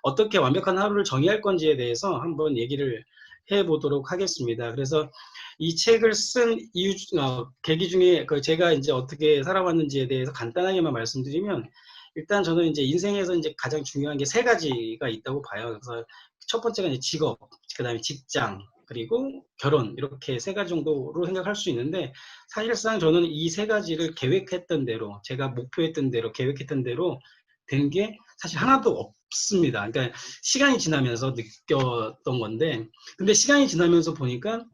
어떻게 완벽한 하루를 정의할 건지에 대해서 한번 얘기를 해보도록 하겠습니다. 그래서 이 책을 쓴 이유, 계기 중에 제가 이제 어떻게 살아왔는지에 대해서 간단하게만 말씀드리면, 일단 저는 이제 인생에서 이제 가장 중요한 게 세 가지가 있다고 봐요. 그래서 첫 번째가 이제 직업, 그 다음에 직장, 그리고 결혼, 이렇게 세 가지 정도로 생각할 수 있는데, 사실상 저는 이 세 가지를 계획했던 대로, 제가 목표했던 대로, 계획했던 대로 된 게 사실 하나도 없습니다. 그러니까 시간이 지나면서 느꼈던 건데, 근데 시간이 지나면서 보니까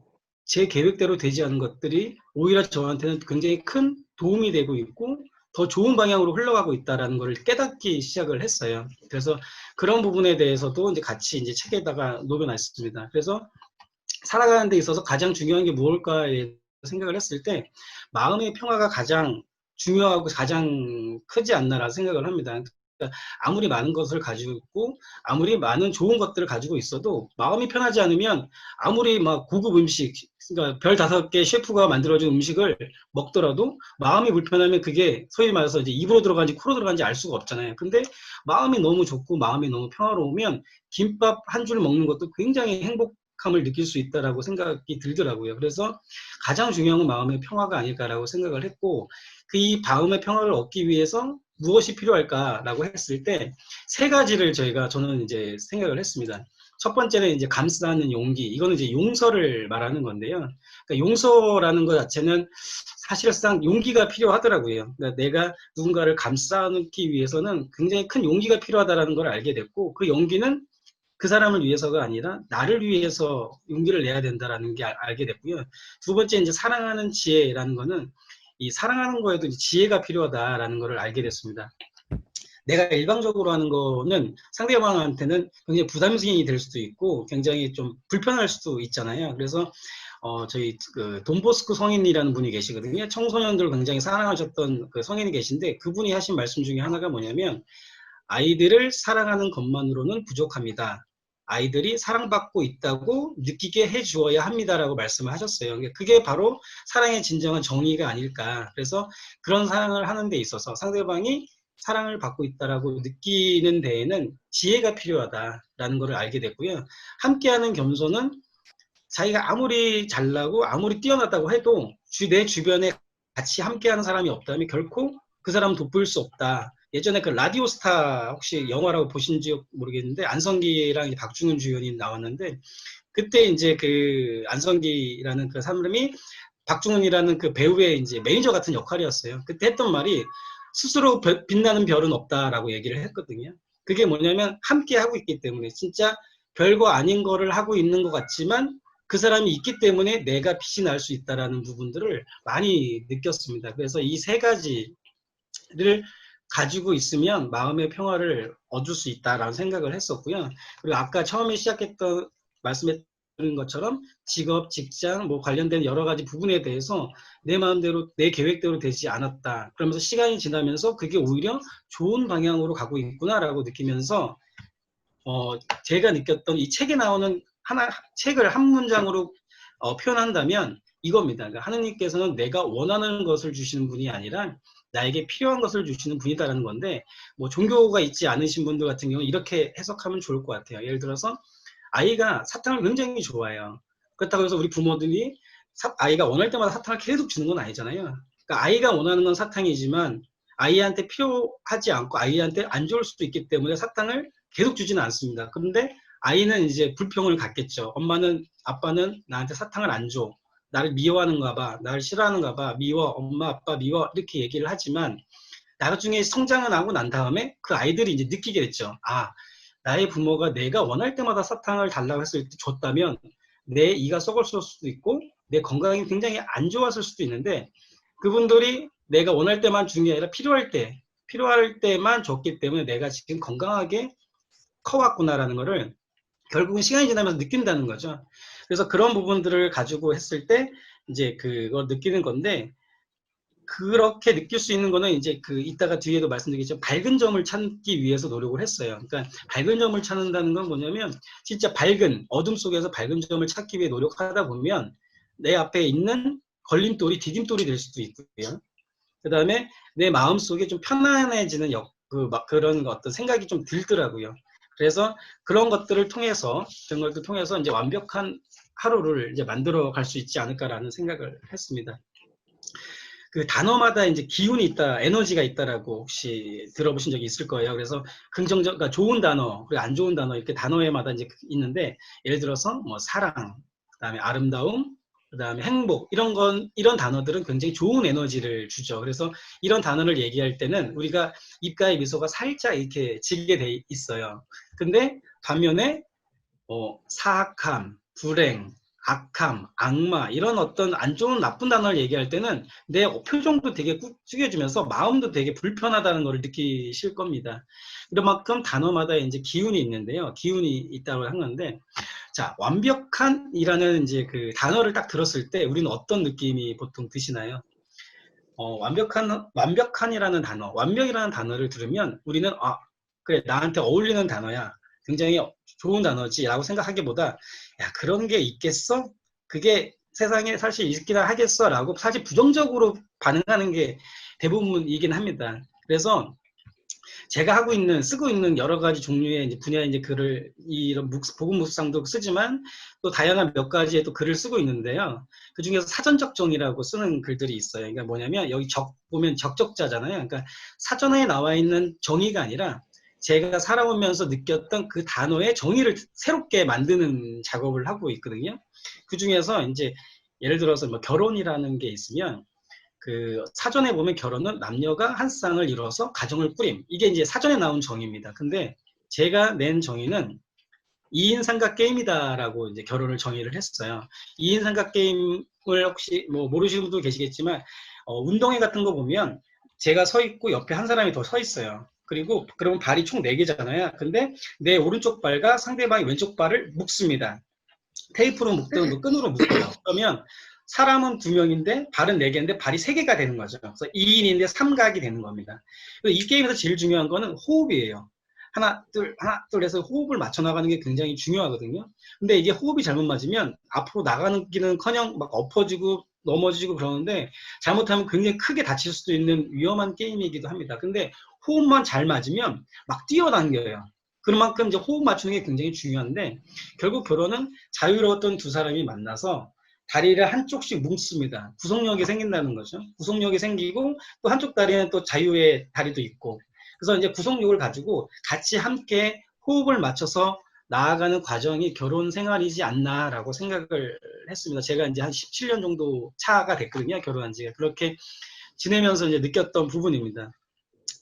제 계획대로 되지 않은 것들이 오히려 저한테는 굉장히 큰 도움이 되고 있고, 더 좋은 방향으로 흘러가고 있다라는 걸 깨닫기 시작을 했어요. 그래서 그런 부분에 대해서도 이제 같이 이제 책에다가 녹여놨습니다. 그래서 살아가는 데 있어서 가장 중요한 게 무엇일까에 생각을 했을 때, 마음의 평화가 가장 중요하고 가장 크지 않나라는 생각을 합니다. 그러니까 아무리 많은 것을 가지고 있고 아무리 많은 좋은 것들을 가지고 있어도 마음이 편하지 않으면, 아무리 막 고급 음식, 그러니까 별 5개 셰프가 만들어준 음식을 먹더라도 마음이 불편하면 그게 소위 말해서 이제 입으로 들어간지 코로 들어간지 알 수가 없잖아요. 근데 마음이 너무 좋고 마음이 너무 평화로우면 김밥 한 줄 먹는 것도 굉장히 행복함을 느낄 수 있다라고 생각이 들더라고요. 그래서 가장 중요한 건 마음의 평화가 아닐까라고 생각을 했고, 그 이 마음의 평화를 얻기 위해서 무엇이 필요할까라고 했을 때 세 가지를 저는 이제 생각을 했습니다. 첫 번째는 이제 감싸는 용기. 이거는 이제 용서를 말하는 건데요. 그러니까 용서라는 것 자체는 사실상 용기가 필요하더라고요. 그러니까 내가 누군가를 감싸 안기 위해서는 굉장히 큰 용기가 필요하다는 걸 알게 됐고, 그 용기는 그 사람을 위해서가 아니라 나를 위해서 용기를 내야 된다라는 게 알게 됐고요. 두 번째, 이제 사랑하는 지혜라는 거는, 이 사랑하는 거에도 지혜가 필요하다라는 것을 알게 됐습니다. 내가 일방적으로 하는 거는 상대방한테는 굉장히 부담스러움이 될 수도 있고 굉장히 좀 불편할 수도 있잖아요. 그래서 저희 그 돈보스코 성인이라는 분이 계시거든요. 청소년들 굉장히 사랑하셨던 그 성인이 계신데, 그분이 하신 말씀 중에 하나가 뭐냐면, 아이들을 사랑하는 것만으로는 부족합니다. 아이들이 사랑받고 있다고 느끼게 해주어야 합니다라고 말씀을 하셨어요. 그게 바로 사랑의 진정한 정의가 아닐까. 그래서 그런 사랑을 하는 데 있어서 상대방이 사랑을 받고 있다라고 느끼는 데에는 지혜가 필요하다라는 것을 알게 됐고요. 함께하는 겸손은, 자기가 아무리 잘나고 아무리 뛰어났다고 해도 내 주변에 같이 함께하는 사람이 없다면 결코 그 사람은 돋보일 수 없다. 예전에 그 라디오스타, 혹시 영화라고 보신지 모르겠는데, 안성기랑 박중훈 주연이 나왔는데, 그때 이제 그 안성기라는 그 사람이 박중훈이라는 그 배우의 이제 매니저 같은 역할이었어요. 그때 했던 말이, 스스로 빛나는 별은 없다라고 얘기를 했거든요. 그게 뭐냐면, 함께 하고 있기 때문에, 진짜 별거 아닌 거를 하고 있는 것 같지만 그 사람이 있기 때문에 내가 빛이 날 수 있다라는 부분들을 많이 느꼈습니다. 그래서 이 세 가지를 가지고 있으면 마음의 평화를 얻을 수 있다라는 생각을 했었고요. 그리고 아까 처음에 시작했던, 말씀했던 것처럼 직업, 직장, 뭐 관련된 여러 가지 부분에 대해서 내 마음대로, 내 계획대로 되지 않았다. 그러면서 시간이 지나면서 그게 오히려 좋은 방향으로 가고 있구나라고 느끼면서, 제가 느꼈던 이 책에 나오는 책을 한 문장으로 표현한다면 이겁니다. 그러니까 하느님께서는 내가 원하는 것을 주시는 분이 아니라 나에게 필요한 것을 주시는 분이다라는 건데, 뭐 종교가 있지 않으신 분들 같은 경우는 이렇게 해석하면 좋을 것 같아요. 예를 들어서 아이가 사탕을 굉장히 좋아해요. 그렇다고 해서 우리 부모들이 아이가 원할 때마다 사탕을 계속 주는 건 아니잖아요. 그러니까 아이가 원하는 건 사탕이지만 아이한테 필요하지 않고 아이한테 안 좋을 수도 있기 때문에 사탕을 계속 주지는 않습니다. 그런데 아이는 이제 불평을 갖겠죠. 엄마는, 아빠는 나한테 사탕을 안 줘. 나를 미워하는가 봐. 나를 싫어하는가 봐. 미워. 엄마, 아빠 미워. 이렇게 얘기를 하지만 나중에 성장을 하고 난 다음에 그 아이들이 이제 느끼게 됐죠. 아, 나의 부모가 내가 원할 때마다 사탕을 달라고 했을 때 줬다면 내 이가 썩었을 수도 있고 내 건강이 굉장히 안 좋았을 수도 있는데, 그분들이 내가 원할 때만 주는 게 아니라 필요할 때만 줬기 때문에 내가 지금 건강하게 커왔구나라는 거를 결국은 시간이 지나면서 느낀다는 거죠. 그래서 그런 부분들을 가지고 했을 때 이제 그걸 느끼는 건데, 그렇게 느낄 수 있는 거는 이제 그 이따가 뒤에도 말씀드리겠지만 밝은 점을 찾기 위해서 노력을 했어요. 그러니까 밝은 점을 찾는다는 건 뭐냐면, 진짜 밝은 어둠 속에서 밝은 점을 찾기 위해 노력하다 보면 내 앞에 있는 걸림돌이 디딤돌이 될 수도 있고요. 그 다음에 내 마음속에 좀 편안해지는 그런 어떤 생각이 좀 들더라고요. 그래서 그런 것들을 통해서 이제 완벽한 하루를 이제 만들어 갈 수 있지 않을까라는 생각을 했습니다. 그 단어마다 이제 기운이 있다, 에너지가 있다라고 혹시 들어보신 적이 있을 거예요. 그래서 긍정적, 그러니까 좋은 단어, 그리고 안 좋은 단어 이렇게 단어에마다 이제 있는데, 예를 들어서 뭐 사랑, 그다음에 아름다움, 그다음에 행복 이런 단어들은 굉장히 좋은 에너지를 주죠. 그래서 이런 단어를 얘기할 때는 우리가 입가에 미소가 살짝 이렇게 지게 돼 있어요. 근데 반면에 사악함, 불행, 악함, 악마 이런 어떤 안 좋은 나쁜 단어를 얘기할 때는 내 표정도 되게 숙여지면서 마음도 되게 불편하다는 걸 느끼실 겁니다. 그만큼 단어마다 이제 기운이 있는데요. 기운이 있다고 하는데, 자, 완벽한이라는 이제 그 단어를 딱 들었을 때 우리는 어떤 느낌이 보통 드시나요? 완벽한이라는 단어, 완벽이라는 단어를 들으면 우리는, 아, 그래, 나한테 어울리는 단어야. 굉장히 좋은 단어지라고 생각하기보다, 야, 그런 게 있겠어? 그게 세상에 사실 있기나 하겠어? 라고 사실 부정적으로 반응하는 게 대부분이긴 합니다. 그래서 제가 쓰고 있는 여러 가지 종류의 이제 분야의 이제 글을, 이런 복음 묵상도 쓰지만 또 다양한 몇 가지의 또 글을 쓰고 있는데요. 그 중에서 사전적 정의라고 쓰는 글들이 있어요. 그러니까 뭐냐면 여기 보면 적적자잖아요. 그러니까 사전에 나와 있는 정의가 아니라 제가 살아오면서 느꼈던 그 단어의 정의를 새롭게 만드는 작업을 하고 있거든요. 그 중에서 이제 예를 들어서 뭐 결혼이라는 게 있으면 그 사전에 보면 결혼은 남녀가 한 쌍을 이뤄서 가정을 꾸림. 이게 이제 사전에 나온 정의입니다. 근데 제가 낸 정의는 2인 삼각 게임이다라고 이제 결혼을 정의를 했어요. 2인 삼각 게임을 혹시 뭐 모르시는 분도 계시겠지만, 운동회 같은 거 보면 제가 서 있고 옆에 한 사람이 더 서 있어요. 그리고 그러면 발이 총 4개잖아요. 근데 내 오른쪽 발과 상대방의 왼쪽 발을 묶습니다. 테이프로 묶든 뭐 끈으로 묶어요. 그러면 사람은 2명인데 발은 4개인데 발이 3개가 되는 거죠. 그래서 2인인데 삼각이 되는 겁니다. 이 게임에서 제일 중요한 거는 호흡이에요. 하나, 둘 해서 호흡을 맞춰 나가는 게 굉장히 중요하거든요. 근데 이게 호흡이 잘못 맞으면 앞으로 나가는 길은 커녕 막 엎어지고 넘어지고 그러는데, 잘못하면 굉장히 크게 다칠 수도 있는 위험한 게임이기도 합니다. 근데 호흡만 잘 맞으면 막 뛰어당겨요. 그만큼 이제 호흡 맞추는 게 굉장히 중요한데, 결국 결혼은 자유로웠던 두 사람이 만나서 다리를 한쪽씩 뭉습니다. 구속력이 생긴다는 거죠. 구속력이 생기고 또 한쪽 다리는 또 자유의 다리도 있고, 그래서 이제 구속력을 가지고 같이 함께 호흡을 맞춰서 나아가는 과정이 결혼 생활이지 않나라고 생각을 했습니다. 제가 이제 한 17년 정도 차가 됐거든요. 결혼한 지가. 그렇게 지내면서 이제 느꼈던 부분입니다.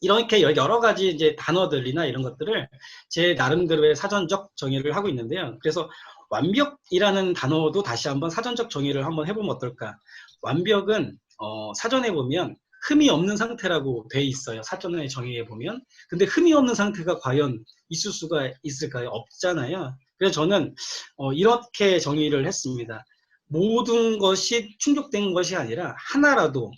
이렇게 여러 가지 이제 단어들이나 이런 것들을 제 나름대로의 사전적 정의를 하고 있는데요. 그래서 완벽이라는 단어도 다시 한번 사전적 정의를 한번 해보면 어떨까? 완벽은 사전에 보면 흠이 없는 상태라고 돼 있어요. 사전의 정의에 보면. 근데 흠이 없는 상태가 과연 있을 수가 있을까요? 없잖아요. 그래서 저는 이렇게 정의를 했습니다. 모든 것이 충족된 것이 아니라 하나라도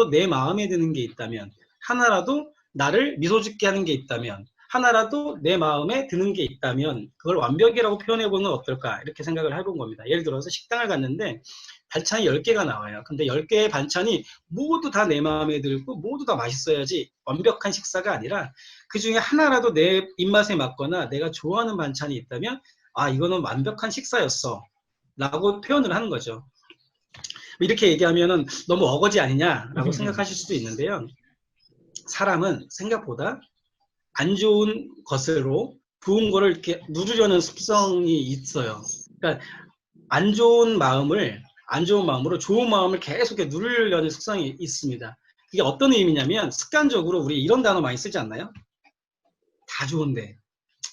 내 마음에 드는 게 있다면, 하나라도 나를 미소 짓게 하는 게 있다면, 하나라도 내 마음에 드는 게 있다면 그걸 완벽이라고 표현해보는 건 어떨까, 이렇게 생각을 해본 겁니다. 예를 들어서 식당을 갔는데 반찬이 10개가 나와요. 근데 10개의 반찬이 모두 다 내 마음에 들고 모두 다 맛있어야지 완벽한 식사가 아니라, 그 중에 하나라도 내 입맛에 맞거나 내가 좋아하는 반찬이 있다면, 아, 이거는 완벽한 식사였어 라고 표현을 하는 거죠. 이렇게 얘기하면은 너무 어거지 아니냐라고 생각하실 수도 있는데요. 사람은 생각보다 안 좋은 것으로 좋은 거를 이렇게 누르려는 습성이 있어요. 그러니까 안 좋은 마음으로 좋은 마음을 계속 누르려는 습성이 있습니다. 그게 어떤 의미냐면, 습관적으로 우리 이런 단어 많이 쓰지 않나요? 다 좋은데,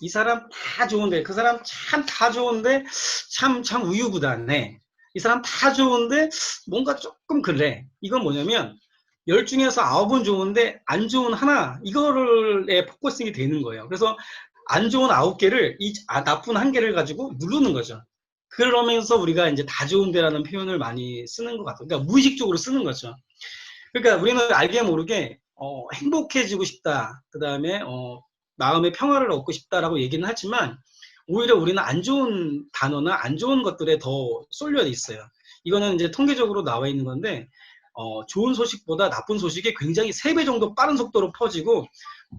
이 사람 다 좋은데, 그 사람 참 다 좋은데 참 우유부단해. 이 사람 다 좋은데 뭔가 조금 그래. 이건 뭐냐면 10 중에서 9은 좋은데 안 좋은 하나, 이거를 포커싱이 되는 거예요. 그래서 안 좋은 9개를 나쁜 1개를 가지고 누르는 거죠. 그러면서 우리가 이제 다 좋은데라는 표현을 많이 쓰는 것 같아요. 그러니까 무의식적으로 쓰는 거죠. 그러니까 우리는 알게 모르게 행복해지고 싶다, 그 다음에 마음의 평화를 얻고 싶다라고 얘기는 하지만, 오히려 우리는 안 좋은 단어나 안 좋은 것들에 더 쏠려 있어요. 이거는 이제 통계적으로 나와 있는 건데, 좋은 소식보다 나쁜 소식이 굉장히 3배 정도 빠른 속도로 퍼지고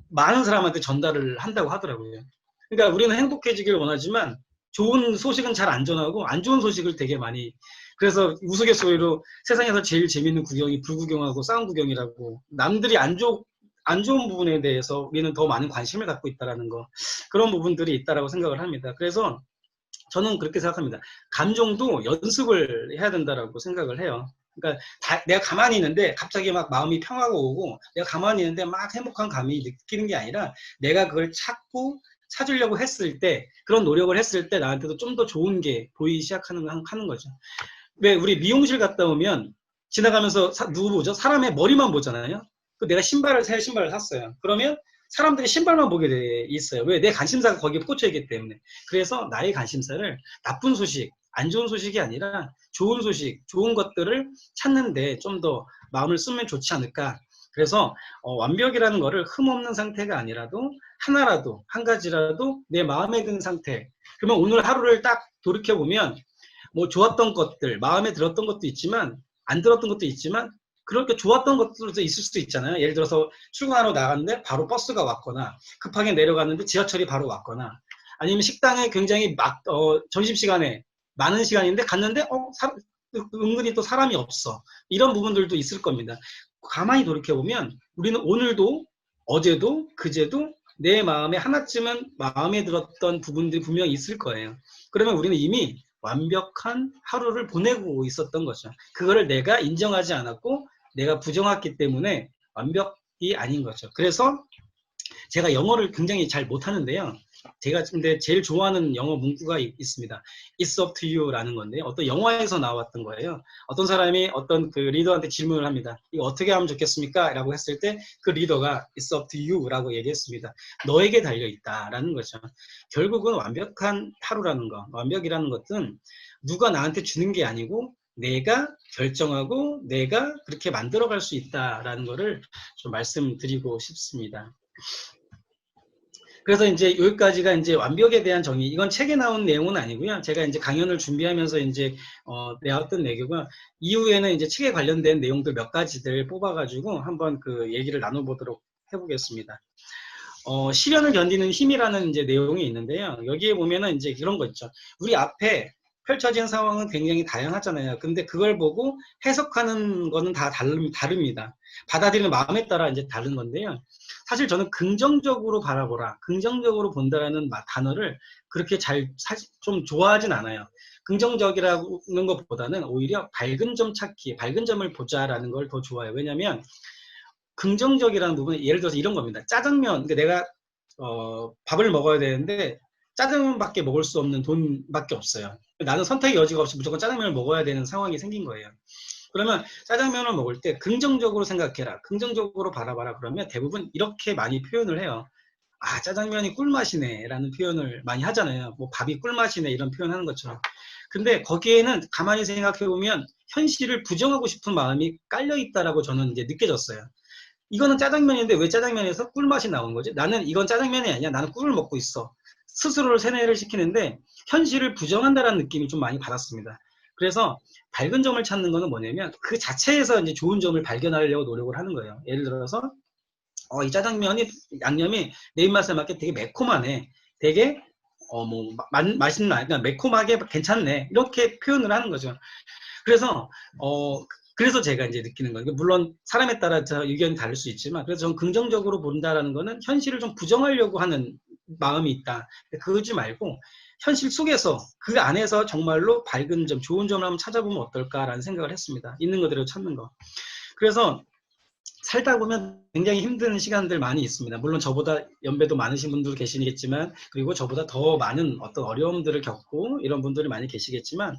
많은 사람한테 전달을 한다고 하더라고요. 그러니까 우리는 행복해지길 원하지만 좋은 소식은 잘 안 전하고 안 좋은 소식을 되게 많이, 그래서 우스갯소리로 세상에서 제일 재밌는 구경이 불구경하고 싸움 구경이라고, 남들이 안 좋은 부분에 대해서 우리는 더 많은 관심을 갖고 있다라는 거, 그런 부분들이 있다라고 생각을 합니다. 그래서 저는 그렇게 생각합니다. 감정도 연습을 해야 된다라고 생각을 해요. 그러니까 내가 가만히 있는데 갑자기 막 마음이 평화가 오고, 내가 가만히 있는데 막 행복한 감이 느끼는 게 아니라, 내가 그걸 찾으려고 했을 때, 그런 노력을 했을 때 나한테도 좀 더 좋은 게 보이기 시작하는 거죠. 왜 우리 미용실 갔다 오면 지나가면서 누구 보죠? 사람의 머리만 보잖아요. 내가 새 신발을 샀어요. 그러면 사람들이 신발만 보게 돼 있어요. 왜? 내 관심사가 거기에 꽂혀 있기 때문에. 그래서 나의 관심사를 나쁜 소식, 안 좋은 소식이 아니라 좋은 소식, 좋은 것들을 찾는데 좀 더 마음을 쓰면 좋지 않을까. 그래서 완벽이라는 거를 흠없는 상태가 아니라도 하나라도, 한 가지라도 내 마음에 든 상태. 그러면 오늘 하루를 딱 돌이켜보면 뭐 좋았던 것들, 마음에 들었던 것도 있지만 안 들었던 것도 있지만, 그렇게 좋았던 것들도 있을 수도 있잖아요. 예를 들어서 출근하러 나갔는데 바로 버스가 왔거나, 급하게 내려갔는데 지하철이 바로 왔거나, 아니면 식당에 굉장히 점심시간에 많은 시간인데 갔는데 은근히 또 사람이 없어. 이런 부분들도 있을 겁니다. 가만히 돌이켜보면 우리는 오늘도, 어제도, 그제도 내 마음에 하나쯤은 마음에 들었던 부분들이 분명히 있을 거예요. 그러면 우리는 이미 완벽한 하루를 보내고 있었던 거죠. 그거를 내가 인정하지 않았고 내가 부정했기 때문에 완벽이 아닌 거죠. 그래서 제가 영어를 굉장히 잘 못하는데요. 제가 근데 제일 좋아하는 영어 문구가 있습니다. It's up to you라는 건데요. 어떤 영화에서 나왔던 거예요. 어떤 사람이 어떤 그 리더한테 질문을 합니다. 이거 어떻게 하면 좋겠습니까? 라고 했을 때 그 리더가 It's up to you 라고 얘기했습니다. 너에게 달려있다라는 거죠. 결국은 완벽한 하루라는 거, 완벽이라는 것은 누가 나한테 주는 게 아니고 내가 결정하고 내가 그렇게 만들어갈 수 있다라는 거를 좀 말씀드리고 싶습니다. 그래서 이제 여기까지가 이제 완벽에 대한 정의. 이건 책에 나온 내용은 아니고요. 제가 이제 강연을 준비하면서 이제 내었던 내용이고요. 이후에는 이제 책에 관련된 내용들 몇 가지들 뽑아가지고 한번 그 얘기를 나눠보도록 해보겠습니다. 시련을 견디는 힘이라는 이제 내용이 있는데요. 여기에 보면은 이제 이런 거 있죠. 우리 앞에 펼쳐진 상황은 굉장히 다양하잖아요. 근데 그걸 보고 해석하는 거는 다 다릅니다. 받아들이는 마음에 따라 이제 다른 건데요. 사실 저는 긍정적으로 바라보라, 긍정적으로 본다라는 단어를 그렇게 좀 좋아하진 않아요. 긍정적이라는 것보다는 오히려 밝은 점 찾기, 밝은 점을 보자라는 걸 더 좋아해요. 왜냐하면 긍정적이라는 부분은 예를 들어서 이런 겁니다. 짜장면, 그러니까 내가 밥을 먹어야 되는데 짜장면밖에 먹을 수 없는 돈밖에 없어요. 나는 선택의 여지가 없이 무조건 짜장면을 먹어야 되는 상황이 생긴 거예요. 그러면 짜장면을 먹을 때 긍정적으로 생각해라, 긍정적으로 바라봐라. 그러면 대부분 이렇게 많이 표현을 해요. 아, 짜장면이 꿀맛이네 라는 표현을 많이 하잖아요. 뭐 밥이 꿀맛이네 이런 표현 하는 것처럼. 근데 거기에는 가만히 생각해 보면 현실을 부정하고 싶은 마음이 깔려 있다라고 저는 이제 느껴졌어요. 이거는 짜장면인데 왜 짜장면에서 꿀맛이 나온 거지? 나는 이건 짜장면이 아니야. 나는 꿀을 먹고 있어. 스스로를 세뇌를 시키는데 현실을 부정한다라는 느낌이 좀 많이 받았습니다. 그래서 밝은 점을 찾는 거는 뭐냐면 그 자체에서 이제 좋은 점을 발견하려고 노력을 하는 거예요. 예를 들어서 이 짜장면이 양념이 내 입맛에 맞게 되게 매콤하네. 되게 맛있는, 그러니까 매콤하게 괜찮네. 이렇게 표현을 하는 거죠. 그래서 제가 이제 느끼는 거예요. 물론 사람에 따라 의견이 다를 수 있지만, 그래서 저는 긍정적으로 본다라는 거는 현실을 좀 부정하려고 하는 마음이 있다. 그러지 말고 현실 속에서 그 안에서 정말로 밝은 점, 좋은 점을 한번 찾아보면 어떨까라는 생각을 했습니다. 있는 그대로 찾는 거. 그래서 살다 보면 굉장히 힘든 시간들 많이 있습니다. 물론 저보다 연배도 많으신 분들 계시겠지만, 그리고 저보다 더 많은 어떤 어려움들을 겪고 이런 분들이 많이 계시겠지만,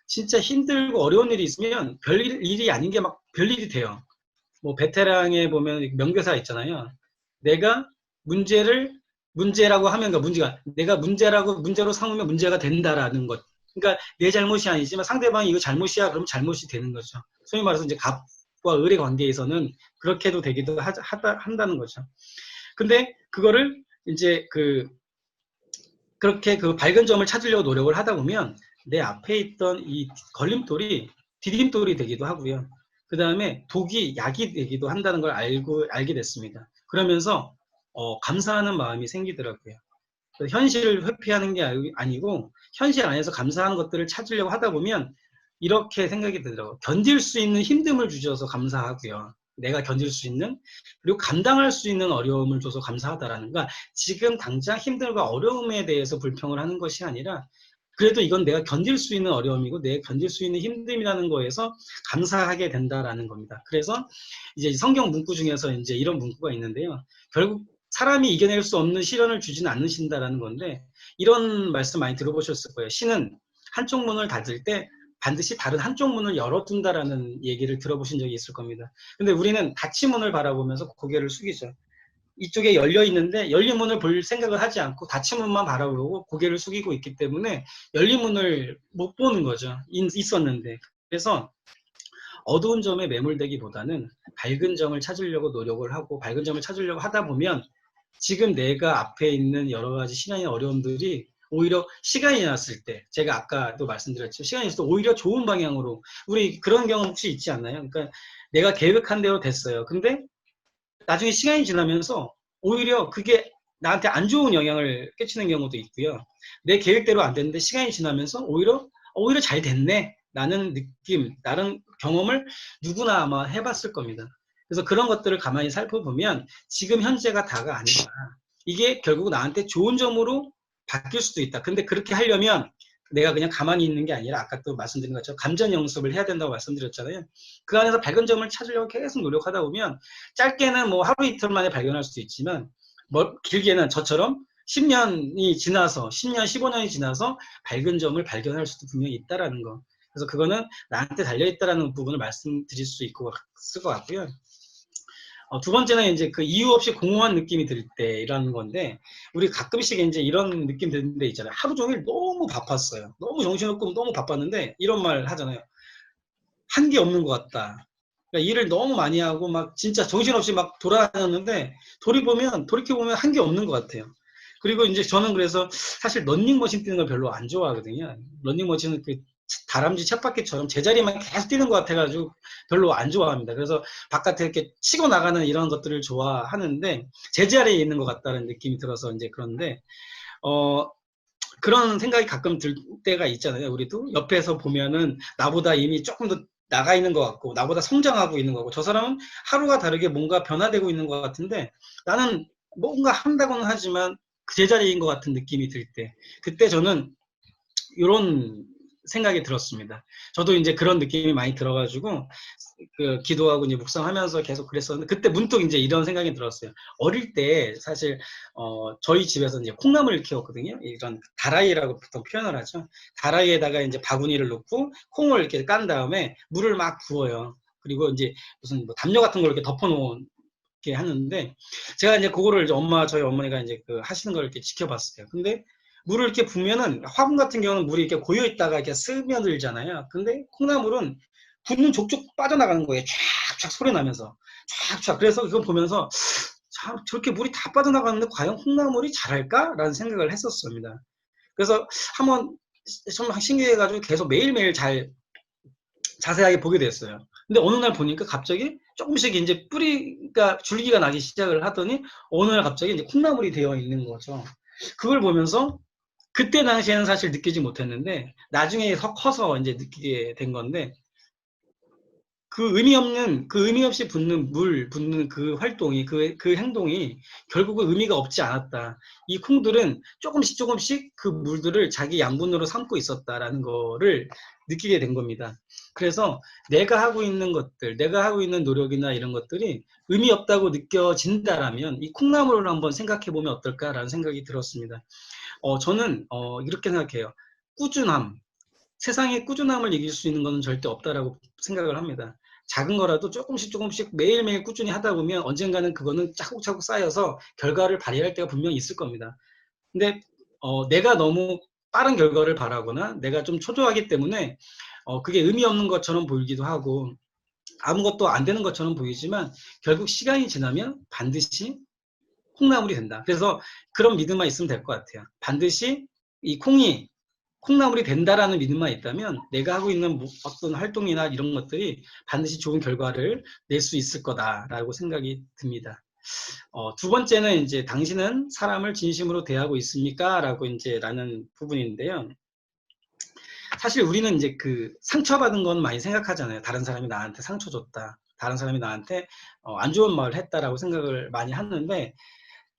진짜 힘들고 어려운 일이 있으면 별일이 아닌 게 막 별일이 돼요. 뭐 베테랑에 보면 명대사 있잖아요. 내가 문제라고 하면 문제가, 내가 문제로 삼으면 문제가 된다라는 것. 그러니까 내 잘못이 아니지만 상대방이 이거 잘못이야 그러면 잘못이 되는 거죠. 소위 말해서 이제 갑과 을의 관계에서는 그렇게도 되기도 한다는 거죠. 근데 그거를 이제 그렇게 그 밝은 점을 찾으려고 노력을 하다 보면 내 앞에 있던 이 걸림돌이 디딤돌이 되기도 하고요. 그 다음에 독이 약이 되기도 한다는 걸 알게 됐습니다. 그러면서 감사하는 마음이 생기더라고요. 현실을 회피하는 게 아니고 현실 안에서 감사하는 것들을 찾으려고 하다 보면 이렇게 생각이 들더라고요. 견딜 수 있는 힘듦을 주셔서 감사하고요. 내가 견딜 수 있는, 그리고 감당할 수 있는 어려움을 줘서 감사하다라는 거. 지금 당장 힘듦과 어려움에 대해서 불평을 하는 것이 아니라 그래도 이건 내가 견딜 수 있는 어려움이고 내가 견딜 수 있는 힘듦이라는 거에서 감사하게 된다라는 겁니다. 그래서 이제 성경 문구 중에서 이제 이런 문구가 있는데요. 결국 사람이 이겨낼 수 없는 시련을 주지는 않으신다라는 건데, 이런 말씀 많이 들어보셨을 거예요. 신은 한쪽 문을 닫을 때 반드시 다른 한쪽 문을 열어둔다라는 얘기를 들어보신 적이 있을 겁니다. 근데 우리는 닫힌 문을 바라보면서 고개를 숙이죠. 이쪽에 열려 있는데 열린 문을 볼 생각을 하지 않고 닫힌 문만 바라보고 고개를 숙이고 있기 때문에 열린 문을 못 보는 거죠. 있었는데. 그래서 어두운 점에 매몰되기보다는 밝은 점을 찾으려고 노력을 하고 밝은 점을 찾으려고 하다 보면 지금 내가 앞에 있는 여러 가지 시간의 어려움들이 오히려 시간이 지났을 때, 제가 아까도 말씀드렸죠. 시간이 지났을 때 오히려 좋은 방향으로, 우리 그런 경험 혹시 있지 않나요? 그러니까 내가 계획한 대로 됐어요. 근데 나중에 시간이 지나면서 오히려 그게 나한테 안 좋은 영향을 끼치는 경우도 있고요. 내 계획대로 안 됐는데 시간이 지나면서 오히려 잘 됐네 라는 느낌, 다른 경험을 누구나 아마 해봤을 겁니다. 그래서 그런 것들을 가만히 살펴보면 지금 현재가 다가 아니다. 이게 결국 나한테 좋은 점으로 바뀔 수도 있다. 근데 그렇게 하려면 내가 그냥 가만히 있는 게 아니라 아까 또 말씀드린 것처럼 감전 연습을 해야 된다고 말씀드렸잖아요. 그 안에서 밝은 점을 찾으려고 계속 노력하다 보면 짧게는 뭐 하루 이틀 만에 발견할 수도 있지만 길게는 저처럼 10년이 지나서 10년, 15년이 지나서 밝은 점을 발견할 수도 분명히 있다라는 거. 그래서 그거는 나한테 달려있다라는 부분을 말씀드릴 수 있을 것 같고요. 두 번째는 이제 그 이유 없이 공허한 느낌이 들 때라는 건데, 우리 가끔씩 이제 이런 느낌 드는 데 있잖아요. 하루 종일 너무 바빴어요. 너무 정신없고 너무 바빴는데 이런 말 하잖아요. 한 게 없는 것 같다. 그러니까 일을 너무 많이 하고 막 진짜 정신없이 막 돌아다녔는데 돌이켜보면 한 게 없는 것 같아요. 그리고 이제 저는 그래서 사실 런닝머신 뛰는 걸 별로 안 좋아하거든요. 런닝머신은 그 다람쥐 쳇바퀴처럼 제자리만 계속 뛰는 것 같아가지고 별로 안 좋아합니다. 그래서 바깥에 이렇게 치고 나가는 이런 것들을 좋아하는데 제자리에 있는 것 같다는 느낌이 들어서 이제 그런데 그런 생각이 가끔 들 때가 있잖아요. 우리도 옆에서 보면은 나보다 이미 조금 더 나가 있는 것 같고 나보다 성장하고 있는 거고 저 사람은 하루가 다르게 뭔가 변화되고 있는 것 같은데 나는 뭔가 한다고는 하지만 그 제자리인 것 같은 느낌이 들 때, 그때 저는 이런 생각이 들었습니다. 저도 이제 그런 느낌이 많이 들어가지고 그 기도하고 이제 묵상하면서 계속 그랬었는데 그때 문득 이제 이런 생각이 들었어요. 어릴 때 사실 저희 집에서 이제 콩나물을 키웠거든요. 이런 다라이라고 보통 표현을 하죠. 다라이에다가 이제 바구니를 넣고 콩을 이렇게 깐 다음에 물을 막 부어요. 그리고 이제 무슨 뭐 담요 같은 걸 이렇게 덮어놓은 게 하는데 제가 이제 그거를 이제 저희 어머니가 이제 그 하시는 걸 이렇게 지켜봤어요. 근데 물을 이렇게 부으면은 화분 같은 경우는 물이 이렇게 고여 있다가 이렇게 스며들잖아요. 근데 콩나물은 붓는 족족 빠져나가는 거예요. 쫙쫙 소리 나면서 쫙쫙. 그래서 이거 보면서 참 저렇게 물이 다 빠져나가는데 과연 콩나물이 자랄까라는 생각을 했었습니다. 그래서 한번 정말 신기해가지고 계속 매일매일 자세하게 보게 됐어요. 근데 어느 날 보니까 갑자기 조금씩 이제 뿌리가 줄기가 나기 시작을 하더니 어느 날 갑자기 이제 콩나물이 되어 있는 거죠. 그걸 보면서 그때 당시에는 사실 느끼지 못했는데 나중에 커서 이제 느끼게 된 건데, 그 의미 없이 붓는 그 활동이, 그 행동이 결국은 의미가 없지 않았다. 이 콩들은 조금씩 조금씩 그 물들을 자기 양분으로 삼고 있었다라는 거를 느끼게 된 겁니다. 그래서 내가 하고 있는 것들, 내가 하고 있는 노력이나 이런 것들이 의미 없다고 느껴진다라면 이 콩나물을 한번 생각해 보면 어떨까라는 생각이 들었습니다. 저는 이렇게 생각해요. 꾸준함. 세상에 꾸준함을 이길 수 있는 것은 절대 없다라고 생각을 합니다. 작은 거라도 조금씩 조금씩 매일매일 꾸준히 하다 보면 언젠가는 그거는 차곡차곡 쌓여서 결과를 발휘할 때가 분명히 있을 겁니다. 근데 내가 너무 빠른 결과를 바라거나 내가 좀 초조하기 때문에 그게 의미 없는 것처럼 보이기도 하고 아무것도 안 되는 것처럼 보이지만 결국 시간이 지나면 반드시 콩나물이 된다. 그래서 그런 믿음만 있으면 될 것 같아요. 반드시 이 콩나물이 된다라는 믿음만 있다면 내가 하고 있는 어떤 활동이나 이런 것들이 반드시 좋은 결과를 낼 수 있을 거다라고 생각이 듭니다. 두 번째는 이제 당신은 사람을 진심으로 대하고 있습니까? 라고 이제 라는 부분인데요. 사실 우리는 이제 그 상처받은 건 많이 생각하잖아요. 다른 사람이 나한테 상처 줬다. 다른 사람이 나한테 안 좋은 말을 했다라고 생각을 많이 하는데,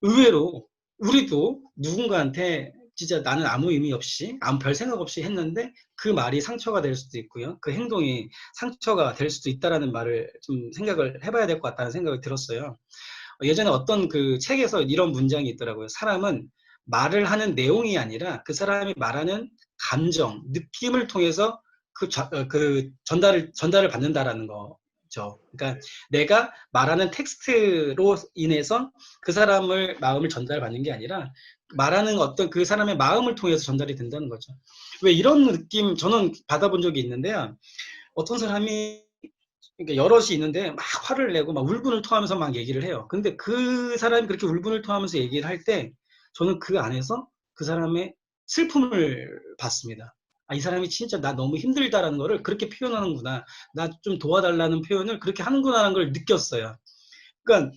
의외로 우리도 누군가한테 진짜 나는 아무 의미 없이, 아무 별 생각 없이 했는데 그 말이 상처가 될 수도 있고요. 그 행동이 상처가 될 수도 있다라는 말을 좀 생각을 해봐야 될 것 같다는 생각이 들었어요. 예전에 어떤 그 책에서 이런 문장이 있더라고요. 사람은 말을 하는 내용이 아니라 그 사람이 말하는 감정, 느낌을 통해서 그 전달을 받는다라는 거죠. 그러니까 내가 말하는 텍스트로 인해서 그 사람을 마음을 전달받는 게 아니라 말하는 어떤 그 사람의 마음을 통해서 전달이 된다는 거죠. 왜 이런 느낌 저는 받아본 적이 있는데요. 어떤 사람이 그러니까 여럿이 있는데 막 화를 내고 막 울분을 토하면서 막 얘기를 해요. 근데 그 사람이 그렇게 울분을 토하면서 얘기를 할 때 저는 그 안에서 그 사람의 슬픔을 봤습니다. 아, 이 사람이 진짜 나 너무 힘들다라는 거를 그렇게 표현하는구나. 나 좀 도와달라는 표현을 그렇게 하는구나라는 걸 느꼈어요. 그러니까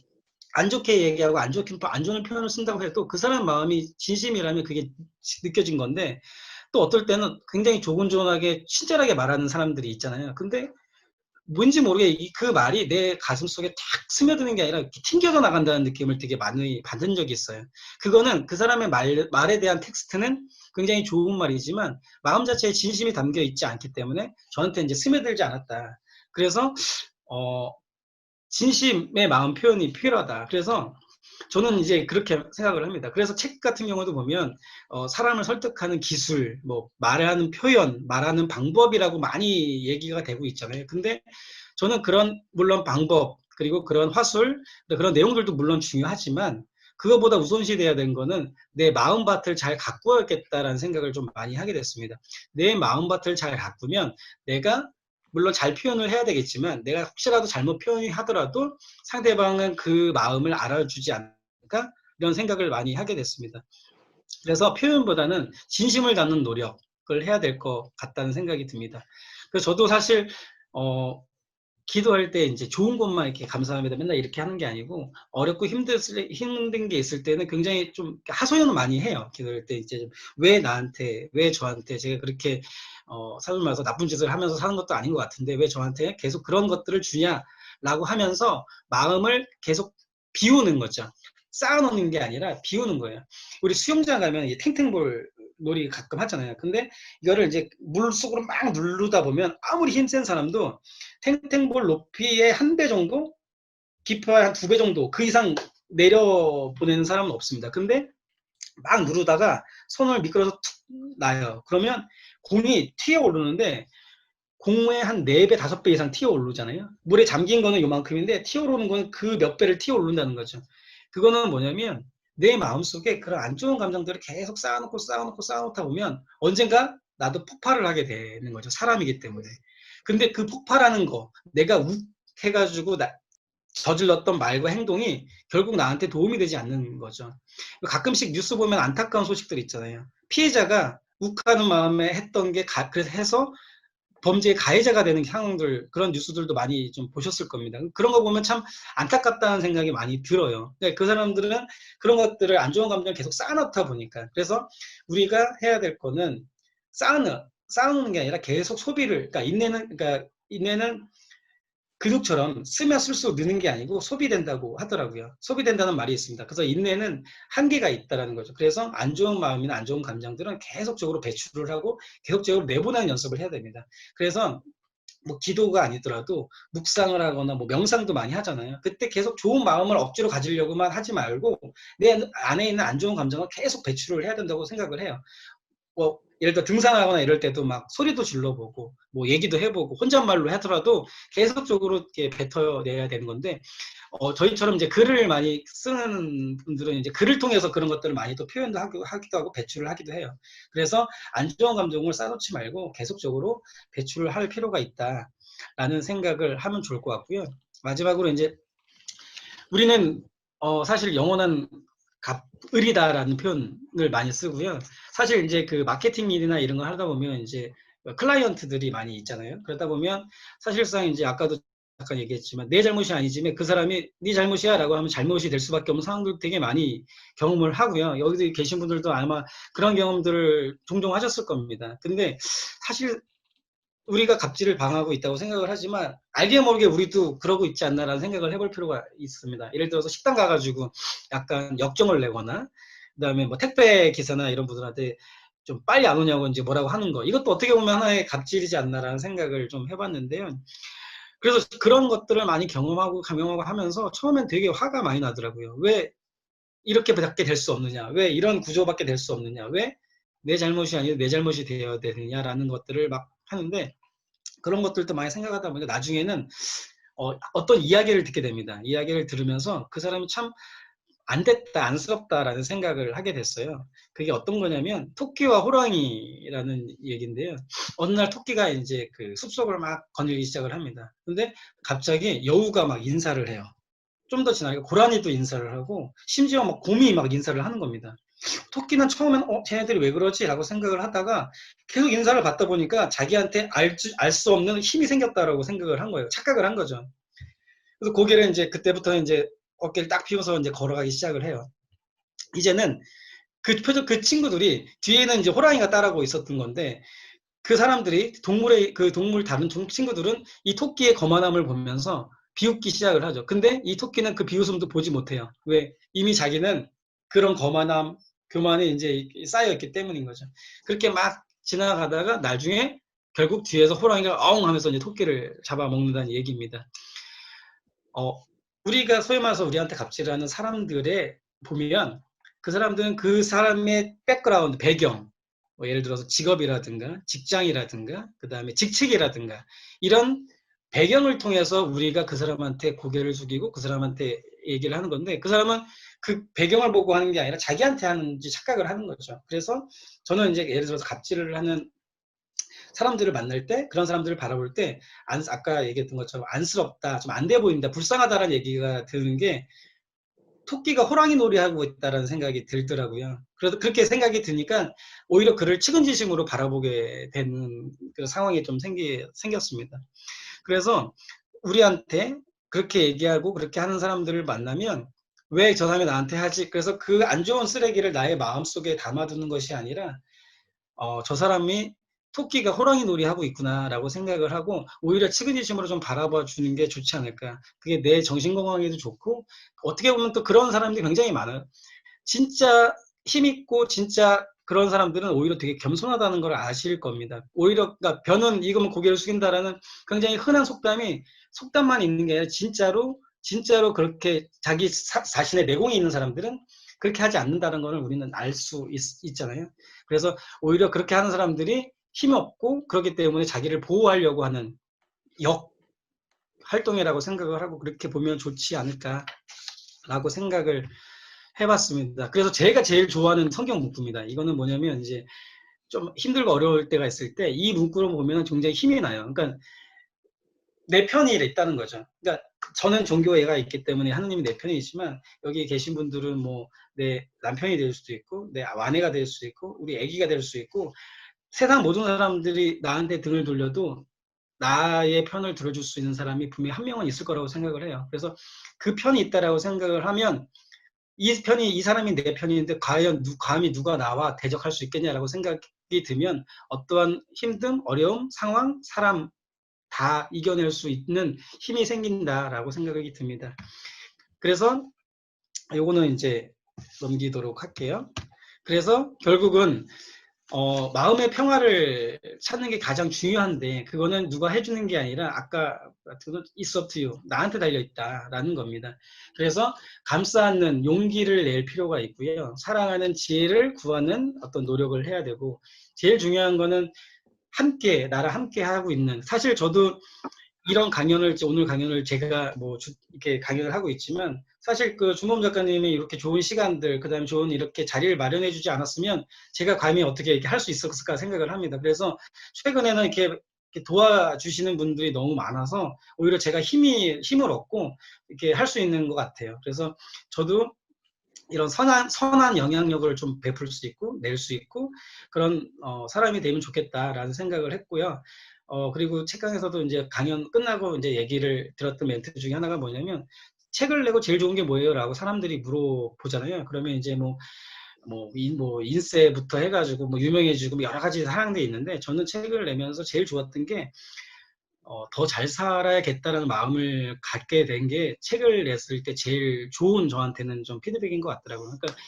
안 좋게 얘기하고 안 좋은 표현을 쓴다고 해도 그 사람 마음이 진심이라면 그게 느껴진 건데, 또 어떨 때는 굉장히 조곤조곤하게 친절하게 말하는 사람들이 있잖아요. 근데 뭔지 모르게 그 말이 내 가슴 속에 탁 스며드는 게 아니라 튕겨져 나간다는 느낌을 되게 많이 받은 적이 있어요. 그거는 그 사람의 말에 대한 텍스트는 굉장히 좋은 말이지만 마음 자체에 진심이 담겨 있지 않기 때문에 저한테 이제 스며들지 않았다. 그래서 어, 진심의 마음 표현이 필요하다. 그래서 저는 이제 그렇게 생각을 합니다. 그래서 책 같은 경우도 보면 사람을 설득하는 기술, 뭐 말하는 표현, 말하는 방법이라고 많이 얘기가 되고 있잖아요. 근데 저는 그런 물론 방법 그리고 그런 화술 그런 내용들도 물론 중요하지만 그거보다 우선시 돼야 되는 거는 내 마음밭을 잘 가꾸어야겠다라는 생각을 좀 많이 하게 됐습니다. 내 마음밭을 잘 가꾸면 내가 물론 잘 표현을 해야 되겠지만 내가 혹시라도 잘못 표현하더라도 상대방은 그 마음을 알아주지 않을까? 이런 생각을 많이 하게 됐습니다. 그래서 표현보다는 진심을 담는 노력을 해야 될 것 같다는 생각이 듭니다. 그래서 저도 사실 기도할 때 이제 좋은 것만 이렇게 감사합니다 맨날 이렇게 하는 게 아니고 어렵고 힘든 게 있을 때는 굉장히 좀 하소연을 많이 해요. 기도할 때 이제 왜 나한테, 왜 저한테 제가 그렇게 삶을 말해서 나쁜 짓을 하면서 사는 것도 아닌 것 같은데 왜 저한테 계속 그런 것들을 주냐라고 하면서 마음을 계속 비우는 거죠. 쌓아놓는 게 아니라 비우는 거예요. 우리 수영장 가면 탱탱볼 놀이 가끔 하잖아요. 근데 이거를 이제 물 속으로 막 누르다 보면 아무리 힘센 사람도 탱탱볼 높이의 한 배 정도, 깊이의 한 두 배 정도, 그 이상 내려보내는 사람은 없습니다. 근데 막 누르다가 손을 미끄러서 툭 나요. 그러면 공이 튀어 오르는데 공의 한 4배, 5배 이상 튀어 오르잖아요. 물에 잠긴 거는 요만큼인데 튀어 오르는 건 그 몇 배를 튀어 오른다는 거죠. 그거는 뭐냐면 내 마음속에 그런 안 좋은 감정들을 계속 쌓아놓다 보면 언젠가 나도 폭발을 하게 되는 거죠. 사람이기 때문에. 근데 그 폭발하는 거, 내가 욱 해가지고 저질렀던 말과 행동이 결국 나한테 도움이 되지 않는 거죠. 가끔씩 뉴스 보면 안타까운 소식들 있잖아요. 피해자가 욱하는 마음에 했던 게 그래서 해서 범죄의 가해자가 되는 상황들, 그런 뉴스들도 많이 좀 보셨을 겁니다. 그런 거 보면 참 안타깝다는 생각이 많이 들어요. 그 사람들은 그런 것들을 안 좋은 감정을 계속 쌓아놓다 보니까. 그래서 우리가 해야 될 거는 쌓아놓는 게 아니라 계속 소비를, 그러니까 인내는 근육처럼 쓰면 쓸수록 느는 게 아니고 소비된다고 하더라고요. 소비된다는 말이 있습니다. 그래서 인내는 한계가 있다는 거죠. 그래서 안 좋은 마음이나 안 좋은 감정들은 계속적으로 배출을 하고 계속적으로 내보내는 연습을 해야 됩니다. 그래서 뭐 기도가 아니더라도 묵상을 하거나 뭐 명상도 많이 하잖아요. 그때 계속 좋은 마음을 억지로 가지려고만 하지 말고 내 안에 있는 안 좋은 감정을 계속 배출을 해야 된다고 생각을 해요. 뭐 예를 들어 등산하거나 이럴 때도 막 소리도 질러보고 뭐 얘기도 해보고 혼잣말로 하더라도 계속적으로 이렇게 뱉어내야 되는 건데 저희처럼 이제 글을 많이 쓰는 분들은 이제 글을 통해서 그런 것들을 많이 또 표현도 하기도 하고 배출을 하기도 해요. 그래서 안 좋은 감정을 쌓아놓지 말고 계속적으로 배출을 할 필요가 있다라는 생각을 하면 좋을 것 같고요. 마지막으로 이제 우리는 사실 영원한 을이다라는 표현을 많이 쓰고요. 사실 이제 그 마케팅 일이나 이런 거 하다 보면 이제 클라이언트들이 많이 있잖아요. 그러다 보면 사실상 이제 아까도 아까 얘기했지만 내 잘못이 아니지만 그 사람이 네 잘못이야 라고 하면 잘못이 될 수밖에 없는 상황들 되게 많이 경험을 하고요. 여기 계신 분들도 아마 그런 경험들을 종종 하셨을 겁니다. 근데 사실 우리가 갑질을 방하고 있다고 생각을 하지만 알게 모르게 우리도 그러고 있지 않나라는 생각을 해볼 필요가 있습니다. 예를 들어서 식당 가가지고 약간 역정을 내거나 그다음에 뭐 택배 기사나 이런 분들한테 좀 빨리 안 오냐고 이제 뭐라고 하는 거, 이것도 어떻게 보면 하나의 갑질이지 않나라는 생각을 좀 해봤는데요. 그래서 그런 것들을 많이 경험하고 감용하고 하면서 처음엔 되게 화가 많이 나더라고요. 왜 이렇게밖에 될 수 없느냐? 왜 이런 구조밖에 될 수 없느냐? 왜 내 잘못이 아니라 내 잘못이 되어야 되느냐라는 것들을 막 하는데, 그런 것들도 많이 생각하다 보니까 나중에는 어떤 이야기를 듣게 됩니다. 이야기를 들으면서 그 사람이 참 안 됐다, 안쓰럽다라는 생각을 하게 됐어요. 그게 어떤 거냐면 토끼와 호랑이라는 얘기인데요. 어느 날 토끼가 이제 그 숲속을 막 거닐기 시작을 합니다. 근데 갑자기 여우가 막 인사를 해요. 좀 더 지나니까 고라니도 인사를 하고 심지어 막 곰이 막 인사를 하는 겁니다. 토끼는 처음엔 쟤네들이 왜 그러지? 라고 생각을 하다가 계속 인사를 받다 보니까 자기한테 알 수 없는 힘이 생겼다라고 생각을 한 거예요. 착각을 한 거죠. 그래서 고개를 이제 그때부터 이제 어깨를 딱 펴서 이제 걸어가기 시작을 해요. 이제는 그 친구들이 뒤에는 이제 호랑이가 따라고 있었던 건데, 그 사람들이 그 동물 다른 친구들은 이 토끼의 거만함을 보면서 비웃기 시작을 하죠. 근데 이 토끼는 그 비웃음도 보지 못해요. 왜? 이미 자기는 그런 거만함, 교만이 이제 쌓여있기 때문인 거죠. 그렇게 막 지나가다가 나중에 결국 뒤에서 호랑이가 아웅 하면서 이제 토끼를 잡아먹는다는 얘기입니다. 우리가 소위 말해서 우리한테 갑질하는 사람들의 보면 그 사람들은 그 사람의 백그라운드, 배경, 뭐 예를 들어서 직업이라든가 직장이라든가 그 다음에 직책이라든가 이런 배경을 통해서 우리가 그 사람한테 고개를 숙이고 그 사람한테 얘기를 하는 건데, 그 사람은 그 배경을 보고 하는 게 아니라 자기한테 하는지 착각을 하는 거죠. 그래서 저는 이제 예를 들어서 갑질을 하는 사람들을 만날 때, 그런 사람들을 바라볼 때 아까 얘기했던 것처럼 안쓰럽다, 좀 안 돼 보인다, 불쌍하다라는 얘기가 드는 게 토끼가 호랑이 놀이하고 있다라는 생각이 들더라고요. 그래서 그렇게 생각이 드니까 오히려 그를 측은지심으로 바라보게 되는 그런 상황이 좀 생겼습니다. 그래서 우리한테 그렇게 얘기하고 그렇게 하는 사람들을 만나면 왜 저 사람이 나한테 하지? 그래서 그 안 좋은 쓰레기를 나의 마음속에 담아두는 것이 아니라 저 사람이 토끼가 호랑이 놀이하고 있구나라고 생각을 하고 오히려 측은지심으로 좀 바라봐 주는 게 좋지 않을까. 그게 내 정신 건강에도 좋고, 어떻게 보면 또 그런 사람들이 굉장히 많아요. 진짜 힘있고 진짜 그런 사람들은 오히려 되게 겸손하다는 걸 아실 겁니다. 오히려 그러니까 변은 익으면 고개를 숙인다라는 굉장히 흔한 속담만 있는 게 아니라 진짜로 그렇게 자기 자신의 내공이 있는 사람들은 그렇게 하지 않는다는 것을 우리는 알 수 있잖아요. 그래서 오히려 그렇게 하는 사람들이 힘이 없고 그렇기 때문에 자기를 보호하려고 하는 역 활동이라고 생각을 하고 그렇게 보면 좋지 않을까라고 생각을 해봤습니다. 그래서 제가 제일 좋아하는 성경 문구입니다. 이거는 뭐냐면 이제 좀 힘들고 어려울 때가 있을 때 이 문구를 보면 굉장히 힘이 나요. 그러니까 내 편이 있다는 거죠. 그러니까 저는 종교애가 있기 때문에 하느님이 내 편이 있지만 여기 계신 분들은 뭐 내 남편이 될 수도 있고 내 아내가 될 수도 있고 우리 아기가 될 수도 있고 세상 모든 사람들이 나한테 등을 돌려도 나의 편을 들어줄 수 있는 사람이 분명히 한 명은 있을 거라고 생각을 해요. 그래서 그 편이 있다라고 생각을 하면 이 사람이 내 편인데 과연 감히 누가 나와 대적할 수 있겠냐라고 생각이 들면 어떠한 힘듦, 어려움, 상황, 사람 다 이겨낼 수 있는 힘이 생긴다라고 생각이 듭니다. 그래서 요거는 이제 넘기도록 할게요. 그래서 결국은 마음의 평화를 찾는 게 가장 중요한데 그거는 누가 해주는 게 아니라 아까 it's up to you, 나한테 달려있다라는 겁니다. 그래서 감싸 안는 용기를 낼 필요가 있고요. 사랑하는 지혜를 구하는 어떤 노력을 해야 되고, 제일 중요한 거는 나랑 함께 하고 있는, 사실 저도 이런 오늘 강연을 제가 뭐 이렇게 강연을 하고 있지만 사실 그 준범 작가님이 이렇게 좋은 시간들, 그 다음에 좋은 이렇게 자리를 마련해 주지 않았으면 제가 감히 어떻게 이렇게 할 수 있었을까 생각을 합니다. 그래서 최근에는 이렇게 도와주시는 분들이 너무 많아서 오히려 제가 힘을 얻고 이렇게 할 수 있는 것 같아요. 그래서 저도 이런 선한 영향력을 좀 베풀 수 있고 낼 수 있고 그런 사람이 되면 좋겠다라는 생각을 했고요. 그리고 책강에서도 이제 강연 끝나고 이제 얘기를 들었던 멘트 중에 하나가 뭐냐면, 책을 내고 제일 좋은 게 뭐예요? 라고 사람들이 물어보잖아요. 그러면 이제 인세부터 해가지고 유명해지고 여러 가지 사항들이 있는데, 저는 책을 내면서 제일 좋았던 게, 더 잘 살아야겠다라는 마음을 갖게 된 게 책을 냈을 때 제일 좋은 저한테는 좀 피드백인 것 같더라고요. 그러니까,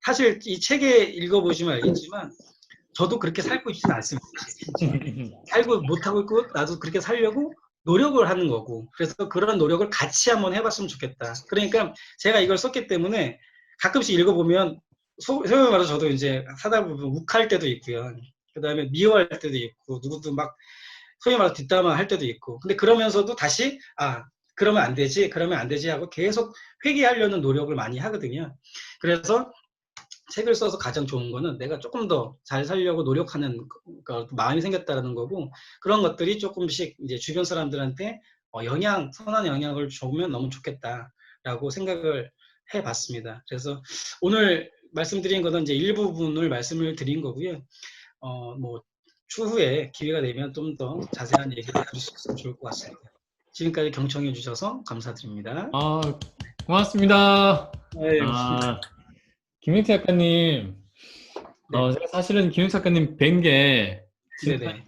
사실 이 책에 읽어보시면 알겠지만, 저도 그렇게 살고 있지는 않습니다. 진짜. 살고 못하고 있고, 나도 그렇게 살려고 노력을 하는 거고, 그래서 그런 노력을 같이 한번 해봤으면 좋겠다. 그러니까 제가 이걸 썼기 때문에 가끔씩 읽어보면, 소위 말해서 저도 이제 사다 보면 욱할 때도 있고요. 그 다음에 미워할 때도 있고, 누구도 막 소위 말해서 뒷담화 할 때도 있고, 근데 그러면서도 다시, 그러면 안 되지, 그러면 안 되지 하고 계속 회귀하려는 노력을 많이 하거든요. 그래서 책을 써서 가장 좋은 거는 내가 조금 더 잘 살려고 노력하는 마음이 생겼다는 거고, 그런 것들이 조금씩 이제 주변 사람들한테 선한 영향을 주면 너무 좋겠다라고 생각을 해봤습니다. 그래서 오늘 말씀드린 거는 이제 일부분을 말씀을 드린 거고요. 추후에 기회가 되면 좀 더 자세한 얘기를 드릴 수 있으면 좋을 것 같습니다. 지금까지 경청해 주셔서 감사드립니다. 고맙습니다. 네, 김영태 작가님, 네, 제가 사실은 김영태 작가님 뵌 게 지금 네네.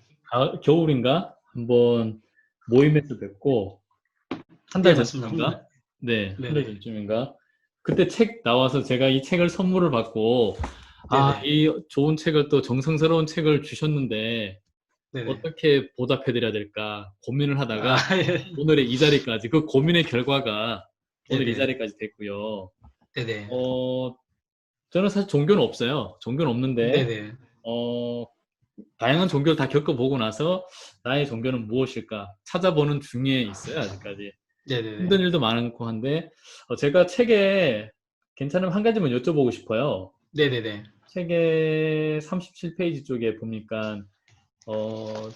겨울인가? 한번 모임에서 뵙고, 한 네, 달 맞습니다. 전쯤인가? 네, 한 달 네네. 전쯤인가? 그때 책 나와서 제가 이 책을 선물을 받고, 네네. 이 좋은 책을 또 정성스러운 책을 주셨는데, 네네. 어떻게 보답해드려야 될까 고민을 하다가 예. 오늘의 이 자리까지, 그 고민의 결과가 오늘 이 네네. 자리까지 됐고요. 네네. 어, 저는 사실 종교는 없어요. 종교는 없는데, 네네. 어, 다양한 종교를 다 겪어보고 나서 나의 종교는 무엇일까 찾아보는 중에 있어요, 아직까지. 네네네. 힘든 일도 많고 한데, 제가 책에 괜찮으면 한 가지만 여쭤보고 싶어요. 네네네. 책의 37페이지 쪽에 보니까, 어,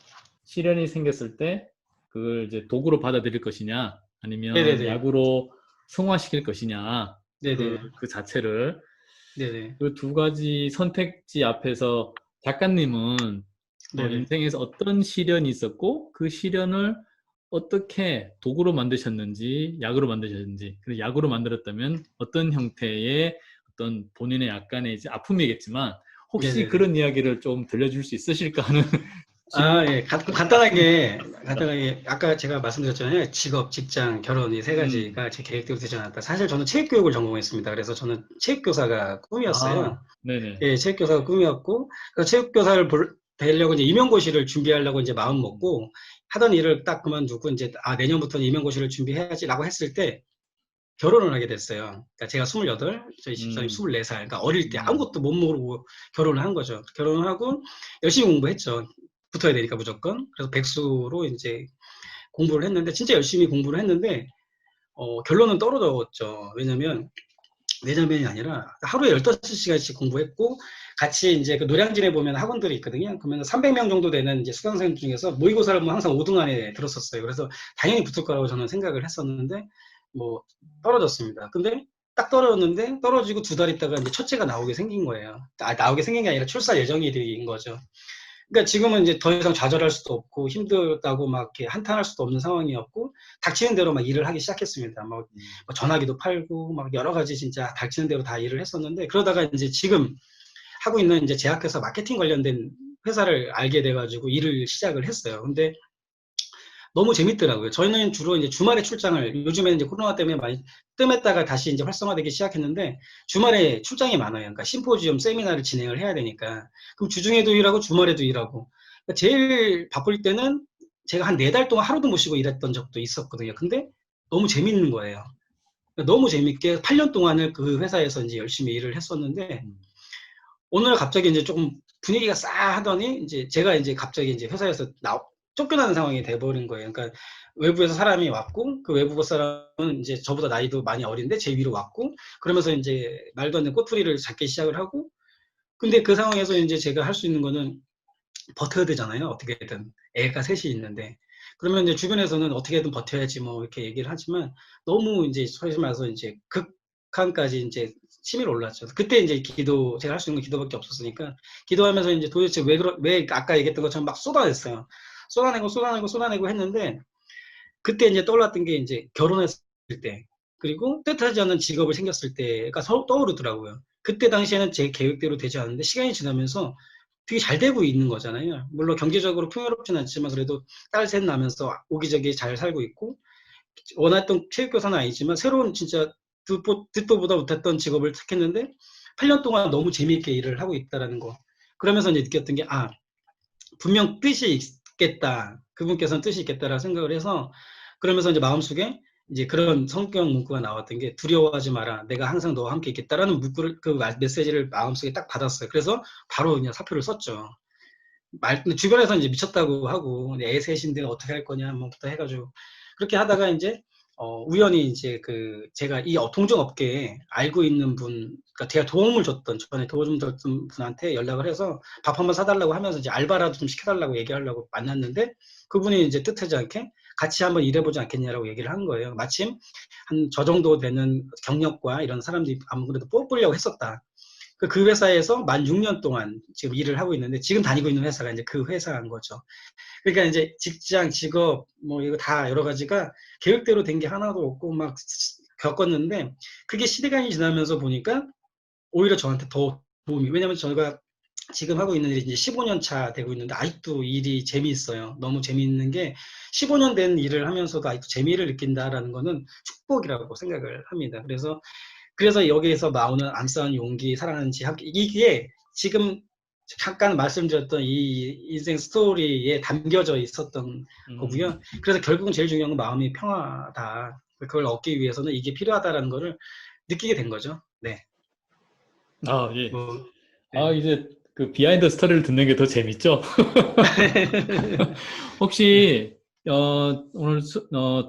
시련이 생겼을 때 그걸 이제 도구로 받아들일 것이냐, 아니면 네네네. 약으로 승화시킬 것이냐, 네네. 그 자체를. 네네. 그 두 가지 선택지 앞에서 작가님은 네네. 인생에서 어떤 시련이 있었고 그 시련을 어떻게 도구로 만드셨는지, 약으로 만드셨는지, 그리고 약으로 만들었다면 어떤 형태의 어떤 본인의 약간의 이제 아픔이겠지만 혹시 네네네. 그런 이야기를 좀 들려줄 수 있으실까 하는 질문. 예. 간단하게, 아까 제가 말씀드렸잖아요. 직업, 직장, 결혼, 이 세 음, 가지가 제 계획대로 되지 않았다. 사실 저는 체육교육을 전공했습니다. 그래서 저는 체육교사가 꿈이었어요. 네네. 예, 체육교사가 꿈이었고, 그래서 체육교사를 되려고 이제 임용고시를 준비하려고 이제 마음 먹고, 하던 일을 딱 그만두고, 이제, 내년부터는 임용고시를 준비해야지라고 했을 때, 결혼을 하게 됐어요. 그러니까 제가 28, 저희 집사람이 음, 24살. 그러니까 어릴 때 음, 아무것도 못 모르고 결혼을 한 거죠. 결혼을 하고 열심히 공부했죠. 붙어야 되니까 무조건. 그래서 백수로 이제 공부를 했는데, 진짜 열심히 공부를 했는데, 결론은 떨어졌죠. 왜냐면이 아니라 하루에 15시간씩 공부했고, 같이 이제 그 노량진에 보면 학원들이 있거든요. 그러면 300명 정도 되는 이제 수강생 중에서 모의고사를 보면 항상 5등 안에 들었었어요. 그래서 당연히 붙을 거라고 저는 생각을 했었는데, 뭐, 떨어졌습니다. 근데 딱 떨어졌는데, 떨어지고 2달 있다가 이제 첫째가 나오게 생긴 거예요. 나오게 생긴 게 아니라 출산 예정이 된 거죠. 그러니까 지금은 이제 더 이상 좌절할 수도 없고 힘들다고 막 이렇게 한탄할 수도 없는 상황이었고, 닥치는 대로 막 일을 하기 시작했습니다. 뭐 전화기도 팔고 막 여러 가지 진짜 닥치는 대로 다 일을 했었는데, 그러다가 이제 지금 하고 있는 이제 제약회사 마케팅 관련된 회사를 알게 돼가지고 일을 시작을 했어요. 근데 너무 재밌더라고요. 저희는 주로 이제 주말에 출장을, 요즘에는 이제 코로나 때문에 많이 뜸했다가 다시 이제 활성화되기 시작했는데, 주말에 출장이 많아요. 그러니까 심포지엄, 세미나를 진행을 해야 되니까. 그럼 주중에도 일하고 주말에도 일하고. 그러니까 제일 바쁠 때는 제가 한 4달 동안 하루도 못 쉬고 일했던 적도 있었거든요. 근데 너무 재밌는 거예요. 그러니까 너무 재밌게 8년 동안을 그 회사에서 이제 열심히 일을 했었는데, 오늘 갑자기 이제 조금 분위기가 싸하더니 이제 제가 이제 갑자기 이제 회사에서 쫓겨나는 상황이 돼버린 거예요. 그러니까 외부에서 사람이 왔고, 그 외부 사람은 이제 저보다 나이도 많이 어린데 제 위로 왔고, 그러면서 이제 말도 안 되는 꼬투리를 잡기 시작을 하고, 근데 그 상황에서 이제 제가 할 수 있는 거는 버텨야 되잖아요. 어떻게든. 애가 셋이 있는데. 그러면 이제 주변에서는 어떻게든 버텨야지 뭐 이렇게 얘기를 하지만, 너무 이제 소위 말해서 이제 극한까지 이제 치밀어 올랐죠. 그때 이제 제가 할 수 있는 건 기도밖에 없었으니까, 기도하면서 이제 도대체 왜 아까 얘기했던 것처럼 막 쏟아냈어요. 쏟아내고 했는데, 그때 이제 떠올랐던 게 이제 결혼했을 때, 그리고 뜻하지 않은 직업을 생겼을 때가 떠오르더라고요. 그때 당시에는 제 계획대로 되지 않았는데, 시간이 지나면서 되게 잘 되고 있는 거잖아요. 물론 경제적으로 풍요롭지는 않지만, 그래도 딸 셋 나면서 오기저기 잘 살고 있고, 원했던 체육교사는 아니지만, 새로운 진짜 듣도 보다 못했던 직업을 택했는데, 8년 동안 너무 재미있게 일을 하고 있다라는 거. 그러면서 이제 느꼈던 게, 분명 뜻이 있겠다. 그분께서는 뜻이 있겠다라고 생각을 해서, 그러면서 이제 마음속에 이제 그런 성경 문구가 나왔던 게, 두려워하지 마라. 내가 항상 너와 함께 있겠다라는 문구를, 그 메시지를 마음속에 딱 받았어요. 그래서 바로 그냥 사표를 썼죠. 주변에서 이제 미쳤다고 하고, 애 셋인데 어떻게 할 거냐, 뭐부터 해가지고. 그렇게 하다가 이제, 우연히 이제 제가 이 동종업계에 알고 있는 분, 그러니까 제가 도움을 줬던, 저번에 도움 줬던 분한테 연락을 해서 밥 한번 사달라고 하면서 이제 알바라도 좀 시켜달라고 얘기하려고 만났는데, 그분이 이제 뜻하지 않게 같이 한번 일해보지 않겠냐라고 얘기를 한 거예요. 마침 한 저 정도 되는 경력과 이런 사람들이 아무래도 뽑으려고 했었다. 그 회사에서 만 6년 동안 지금 일을 하고 있는데, 지금 다니고 있는 회사가 이제 그 회사인 거죠. 그러니까 이제 직장, 직업, 뭐 이거 다 여러 가지가 계획대로 된 게 하나도 없고 막 겪었는데, 그게 시간이 지나면서 보니까 오히려 저한테 더 도움이, 왜냐면 저희가 지금 하고 있는 일이 이제 15년 차 되고 있는데, 아직도 일이 재미있어요. 너무 재미있는 게, 15년 된 일을 하면서도 아직도 재미를 느낀다라는 거는 축복이라고 생각을 합니다. 그래서 여기에서 나오는 안 싸운 용기, 사랑하는 지 함께, 이게 지금 잠깐 말씀드렸던 이 인생 스토리에 담겨져 있었던 거고요. 그래서 결국은 제일 중요한 건 마음의 평화다. 그걸 얻기 위해서는 이게 필요하다라는 거를 느끼게 된 거죠. 네. 예. 뭐, 네. 이제 그 비하인드 스토리를 듣는 게 더 재밌죠? 네. 혹시 오늘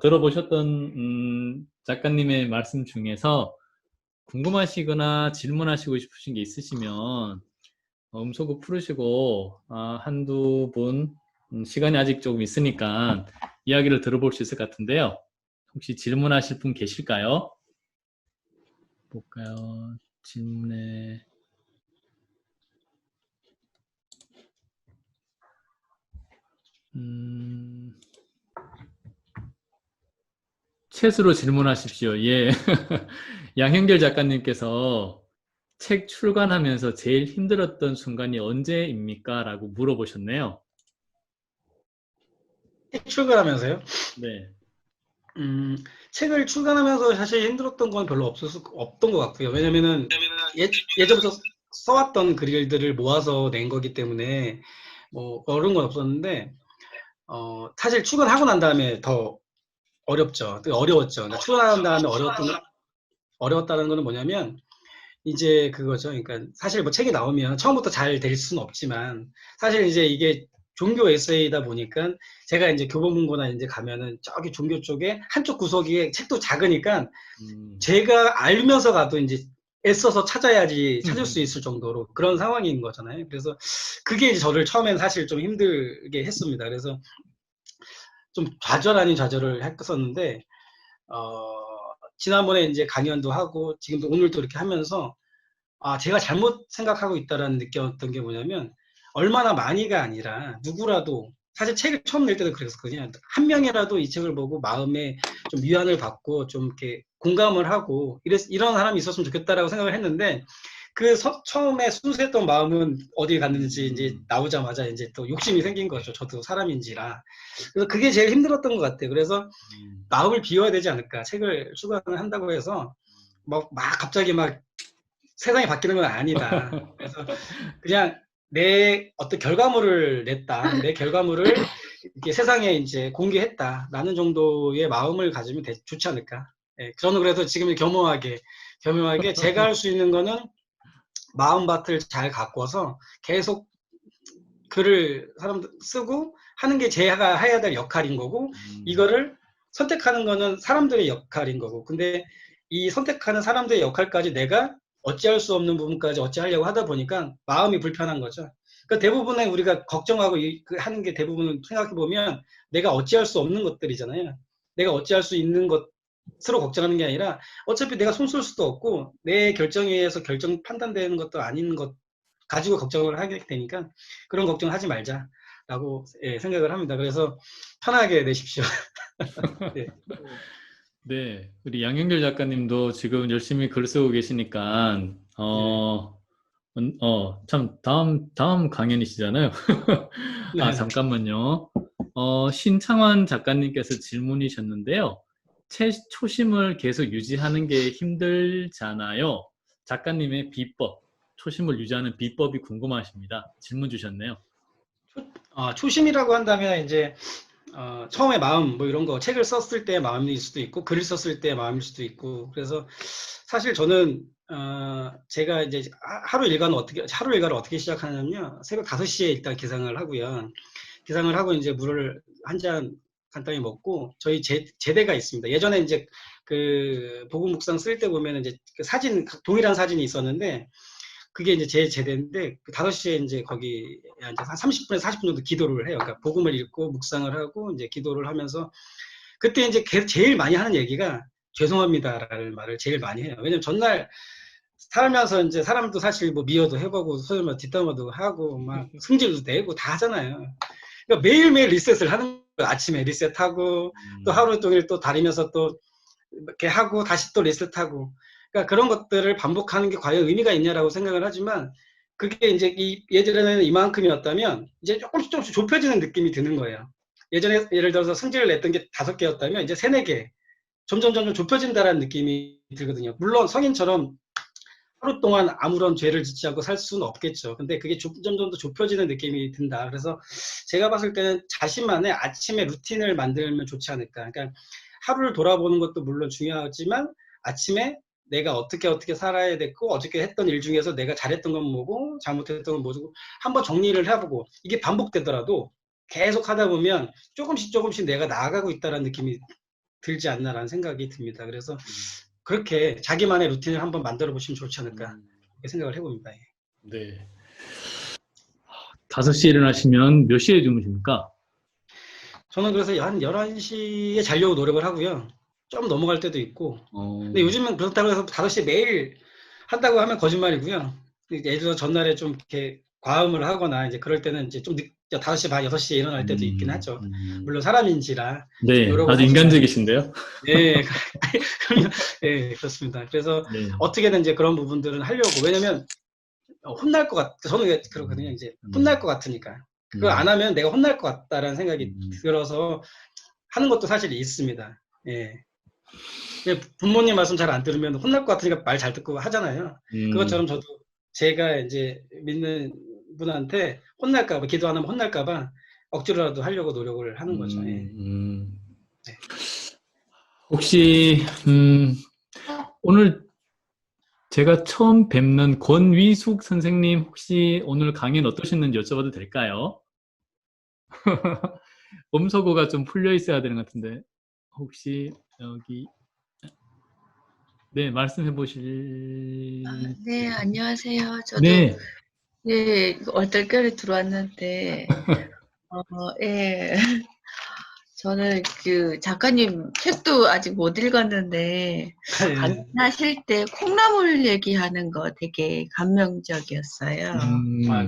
들어보셨던 작가님의 말씀 중에서 궁금하시거나 질문하시고 싶으신 게 있으시면 음소거 풀으시고 한두 분 시간이 아직 조금 있으니까 이야기를 들어볼 수 있을 것 같은데요. 혹시 질문하실 분 계실까요? 볼까요? 질문에 챗으로 질문하십시오. 예. 양현결 작가님께서 책 출간하면서 제일 힘들었던 순간이 언제입니까? 라고 물어보셨네요. 출간하면서요? 네. 책을 출간하면서 사실 힘들었던 건 별로 없던 것 같고요. 왜냐면은 예전부터 써왔던 글들을 모아서 낸 거기 때문에 뭐 어려운 건 없었는데, 사실 출간하고 난 다음에 더 어려웠죠. 그러니까 출간한 다음에 어려웠다는 거는 뭐냐면, 이제 그거죠. 그러니까 사실 뭐 책이 나오면 처음부터 잘 될 수는 없지만, 사실 이제 이게 종교 에세이다 보니까, 제가 이제 교보문고나 이제 가면은 저기 종교 쪽에 한쪽 구석에 책도 작으니까, 제가 알면서 가도 이제 애써서 찾아야지 찾을 수 있을 정도로 그런 상황인 거잖아요. 그래서 그게 이제 저를 처음엔 사실 좀 힘들게 했습니다. 그래서 좀 좌절 아닌 좌절을 했었는데, 지난번에 이제 강연도 하고 지금도 오늘도 이렇게 하면서, 제가 잘못 생각하고 있다라는 느꼈던 게 뭐냐면, 얼마나 많이가 아니라 누구라도, 사실 책을 처음 낼 때도 그랬었거든요. 한 명이라도 이 책을 보고 마음에 좀 위안을 받고 좀 이렇게 공감을 하고 이런 사람이 있었으면 좋겠다라고 생각을 했는데, 처음에 순수했던 마음은 어디 갔는지 이제 나오자마자 이제 또 욕심이 생긴 거죠. 저도 사람인지라. 그래서 그게 제일 힘들었던 것 같아요. 그래서 마음을 비워야 되지 않을까. 책을 출간을 한다고 해서 막 갑자기 막 세상이 바뀌는 건 아니다. 그래서 그냥 내 어떤 결과물을 냈다. 내 결과물을 이렇게 세상에 이제 공개했다라는 정도의 마음을 가지면 좋지 않을까. 예, 저는 그래서 지금 겸허하게 제가 할 수 있는 거는 마음밭을 잘 가꿔서 계속 글을 사람들 쓰고 하는 게 제가 해야 될 역할인 거고, 이거를 선택하는 거는 사람들의 역할인 거고, 근데 이 선택하는 사람들의 역할까지 내가 어찌할 수 없는 부분까지 어찌하려고 하다 보니까 마음이 불편한 거죠. 그러니까 대부분의 우리가 걱정하고 하는 게, 대부분 생각해 보면 내가 어찌할 수 없는 것들이잖아요. 내가 어찌할 수 있는 것으로 걱정하는 게 아니라, 어차피 내가 손 쓸 수도 없고 내 결정에 의해서 판단되는 것도 아닌 것 가지고 걱정을 하게 되니까, 그런 걱정을 하지 말자 라고 예, 생각을 합니다. 그래서 편하게 내십시오. 네. 네, 우리 양현결 작가님도 지금 열심히 글 쓰고 계시니까, 네. 참, 다음 강연이시잖아요. 아, 네. 잠깐만요. 신창환 작가님께서 질문이셨는데요. 초심을 계속 유지하는 게 힘들잖아요. 작가님의 비법, 초심을 유지하는 비법이 궁금하십니다. 질문 주셨네요. 초심이라고 한다면 이제 처음에 마음 뭐 이런 거 책을 썼을 때 마음일 수도 있고 글을 썼을 때 마음일 수도 있고 그래서 사실 저는 제가 이제 하루 일과를 어떻게 시작하냐면요 새벽 5시에 일단 기상을 하고요 기상을 하고 이제 물을 한 잔 간단히 먹고 저희 제대가 있습니다. 예전에 이제 그 복음 묵상 쓸 때 보면 이제 그 사진 동일한 사진이 있었는데 그게 이제 제 제대인데, 그 5시에 이제 거기 이제 한 30분에서 40분 정도 기도를 해요. 그러니까 복음을 읽고 묵상을 하고 이제 기도를 하면서 그때 이제 제일 많이 하는 얘기가 죄송합니다라는 말을 제일 많이 해요. 왜냐면 전날 살면서 이제 사람도 사실 뭐 미워도 해보고 소위 뒷담화도 하고 막 승질도 내고 다 하잖아요. 그러니까 매일매일 리셋을 하는 거예요. 아침에 리셋하고 또 하루 종일 또 다니면서 또 이렇게 하고 다시 또 리셋하고 그러니까 그런 것들을 반복하는 게 과연 의미가 있냐라고 생각을 하지만 그게 이제 예전에는 이만큼이었다면 이제 조금씩 좁혀지는 느낌이 드는 거예요. 예전에 예를 들어서 성질을 냈던 게 5개였다면 이제 3, 4개 점점 좁혀진다라는 느낌이 들거든요. 물론 성인처럼 하루 동안 아무런 죄를 짓지 않고 살 수는 없겠죠. 근데 그게 점점 더 좁혀지는 느낌이 든다. 그래서 제가 봤을 때는 자신만의 아침에 루틴을 만들면 좋지 않을까. 그러니까 하루를 돌아보는 것도 물론 중요하지만 아침에 내가 어떻게 살아야 됐고 어저께 했던 일 중에서 내가 잘했던 건 뭐고 잘못했던 건 뭐고 한번 정리를 해보고 이게 반복되더라도 계속 하다 보면 조금씩 내가 나아가고 있다는 느낌이 들지 않나라는 생각이 듭니다. 그래서 그렇게 자기만의 루틴을 한번 만들어 보시면 좋지 않을까 이렇게 생각을 해봅니다. 예. 네. 5시에 일어나시면 몇 시에 주무십니까? 저는 그래서 한 11시에 자려고 노력을 하고요. 좀 넘어갈 때도 있고. 근데 요즘은 그렇다고 해서 5시 매일 한다고 하면 거짓말이고요. 예를 들어 전날에 좀 이렇게 과음을 하거나 이제 그럴 때는 이제 좀 5시 반, 6시에 일어날 때도 있긴 하죠. 물론 사람인지라 네, 노력을 아주 하지만 인간적이신데요? 네, 네, 그렇습니다. 그래서 네. 어떻게든 이제 그런 부분들은 하려고. 왜냐면 혼날 것 저는 그렇거든요. 이제 혼날 것 같으니까. 그걸 안 하면 내가 혼날 것 같다라는 생각이 들어서 하는 것도 사실 있습니다. 예. 부모님 말씀 잘 안 들으면 혼날 것 같으니까 말 잘 듣고 하잖아요. 그것처럼 저도 제가 이제 믿는 분한테 혼날까봐, 기도 안 하면 혼날까봐 억지로라도 하려고 노력을 하는 거죠. 예. 네. 혹시, 오늘 제가 처음 뵙는 권위숙 선생님 혹시 오늘 강연 어떠셨는지 여쭤봐도 될까요? 음소거가 좀 풀려 있어야 되는 것 같은데 혹시 여기 네 말씀해 보실 네, 안녕하세요. 저도 네. 예, 얼떨결에 들어왔는데 예. 저는 그 작가님 책도 아직 못 읽었는데 예. 강연하실 때 콩나물 얘기하는 거 되게 감명적이었어요.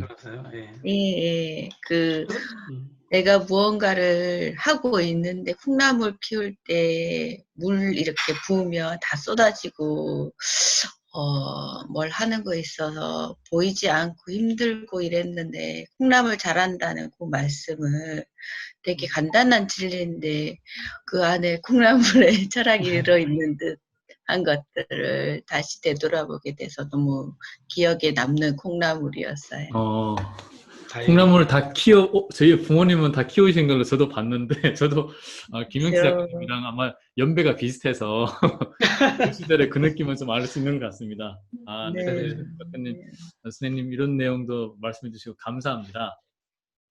그러세요? 예. 예, 예. 그 음. 내가 무언가를 하고 있는데 콩나물 키울 때 물 이렇게 부으면 다 쏟아지고 뭘 하는 거 있어서 보이지 않고 힘들고 이랬는데 콩나물 잘한다는 그 말씀을 되게 간단한 진리인데 그 안에 콩나물의 철학이 들어있는 듯한 것들을 다시 되돌아보게 돼서 너무 기억에 남는 콩나물이었어요. 콩나물을 다 저희 부모님은 다 키우신 걸로 저도 봤는데, 저도 김영치 작가님이랑 아마 연배가 비슷해서 그 시절에 그 느낌은 좀 알 수 있는 것 같습니다. 네. 작가님, 선생님 이런 내용도 말씀해 주시고 감사합니다.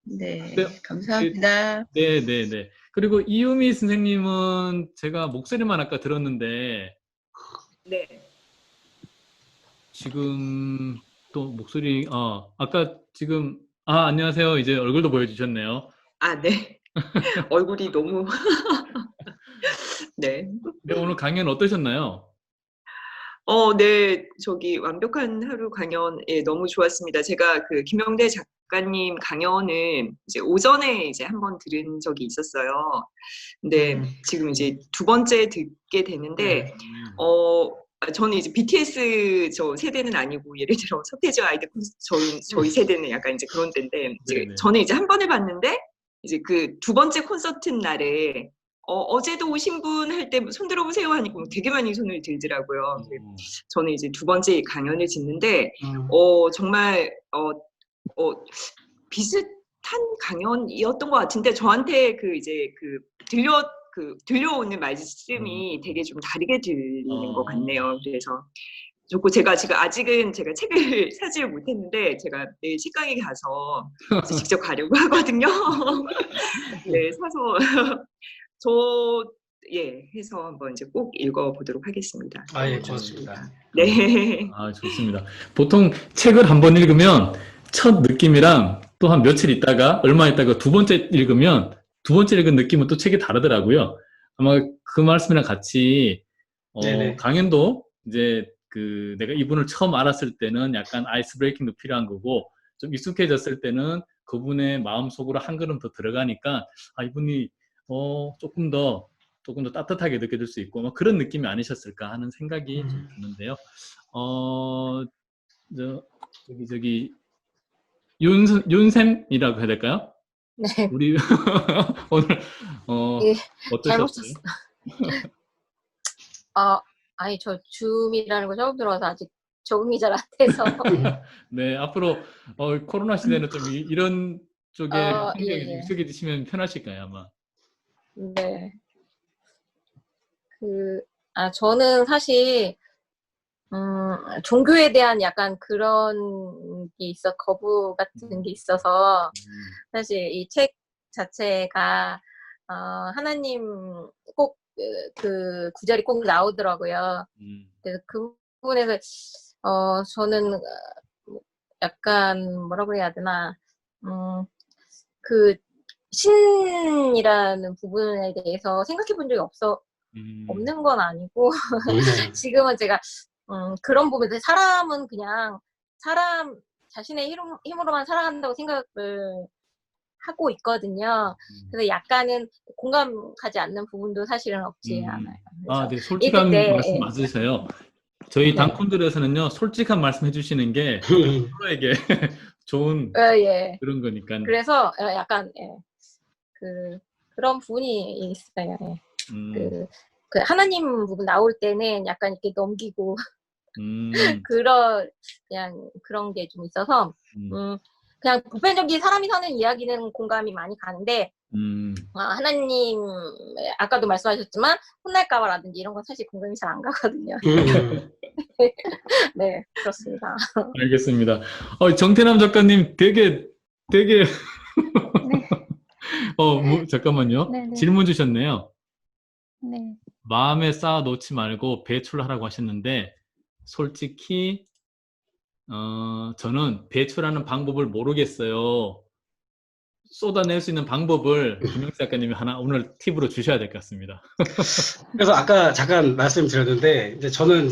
네, 네, 감사합니다. 네. 그리고 이유미 선생님은 제가 목소리만 아까 들었는데, 네. 지금 또 목소리, 아까 지금, 안녕하세요. 이제 얼굴도 보여주셨네요. 네. 얼굴이 너무. 네. 네, 오늘 강연 어떠셨나요? 네. 완벽한 하루 강연, 예, 너무 좋았습니다. 제가 그 김영대 작가님 강연을 이제 오전에 이제 한번 들은 적이 있었어요. 근데 지금 이제 두 번째 듣게 되는데, 저는 이제 BTS 저 세대는 아니고, 예를 들어 서태지 아이들 저희 세대는 약간 이제 그런 때인데, 이제 네네. 저는 이제 한 번을 봤는데, 이제 그 두 번째 콘서트 날에 어제도 오신 분 할 때 손 들어보세요 하니까 되게 많이 손을 들더라고요. 저는 이제 두 번째 강연을 듣는데 정말 비슷한 강연이었던 것 같은데 저한테 그 이제 들려오는 말씀이 되게 좀 다르게 들리는 것 같네요. 그래서 좋고 제가 지금 아직은 제가 책을 사지를 못했는데 제가 내일 책가게 가서 직접 가려고 하거든요. 네, 사서 해서 한번 이제 꼭 읽어보도록 하겠습니다. 예, 너무 고맙습니다. 좋습니다. 네. 좋습니다. 보통 책을 한 번 읽으면 첫 느낌이랑 또 한 며칠 있다가 얼마 있다가 두 번째 읽으면 두 번째 읽은 느낌은 또 책이 다르더라고요. 아마 그 말씀이랑 같이 네네. 강연도 이제 그 내가 이분을 처음 알았을 때는 약간 아이스 브레이킹도 필요한 거고 좀 익숙해졌을 때는 그분의 마음속으로 한 걸음 더 들어가니까 이분이 조금 더 따뜻하게 느껴질 수 있고 뭐 그런 느낌이 아니셨을까 하는 생각이 좀 드는데요. 저기 윤샘이라고 해야 될까요? 네. 우리 오늘 예, 잘못 어떠셨어요? 아니 저 줌이라는 거 처음 들어와서 아직 적응이 잘 안 돼서. 네, 앞으로 코로나 시대는 좀 이런 쪽에 환경에 예. 익숙해지시면 편하실까요, 아마? 네. 저는 사실 종교에 대한 약간 그런 게 거부 같은 게 있어서 사실 이 책 자체가 하나님 꼭 그 구절이 꼭 나오더라고요. 그래서 그 부분에서 저는 약간 뭐라고 해야 되나 그 신이라는 부분에 대해서 생각해 본 적이 없는 건 아니고 지금은 제가 그런 부분에서 사람은 그냥 사람 자신의 힘으로만 살아간다고 생각을 하고 있거든요. 그래서 약간은 공감가지 않는 부분도 사실은 없지 않아요. 네, 솔직한 말씀 예. 맞으세요. 저희 네. 당꾼들에서는요, 솔직한 말씀 해주시는 게 서로에게 좋은 예. 그런 거니까. 그래서 약간 그런 부분이 있어요. 예. 그 하나님 부분 나올 때는 약간 이렇게 넘기고 그냥 그런 게 좀 있어서 그냥 보편적인 사람이 사는 이야기는 공감이 많이 가는데 하나님 아까도 말씀하셨지만 혼날까봐라든지 이런 건 사실 공감이 잘 안 가거든요. 네, 그렇습니다. 알겠습니다. 정태남 작가님 되게 네. 잠깐만요. 네네. 질문 주셨네요. 네. 마음에 쌓아 놓지 말고 배출하라고 하셨는데 솔직히 저는 배출하는 방법을 모르겠어요. 쏟아낼 수 있는 방법을 김영수 작가님이 하나 오늘 팁으로 주셔야 될 것 같습니다. 그래서 아까 잠깐 말씀드렸는데 이제 저는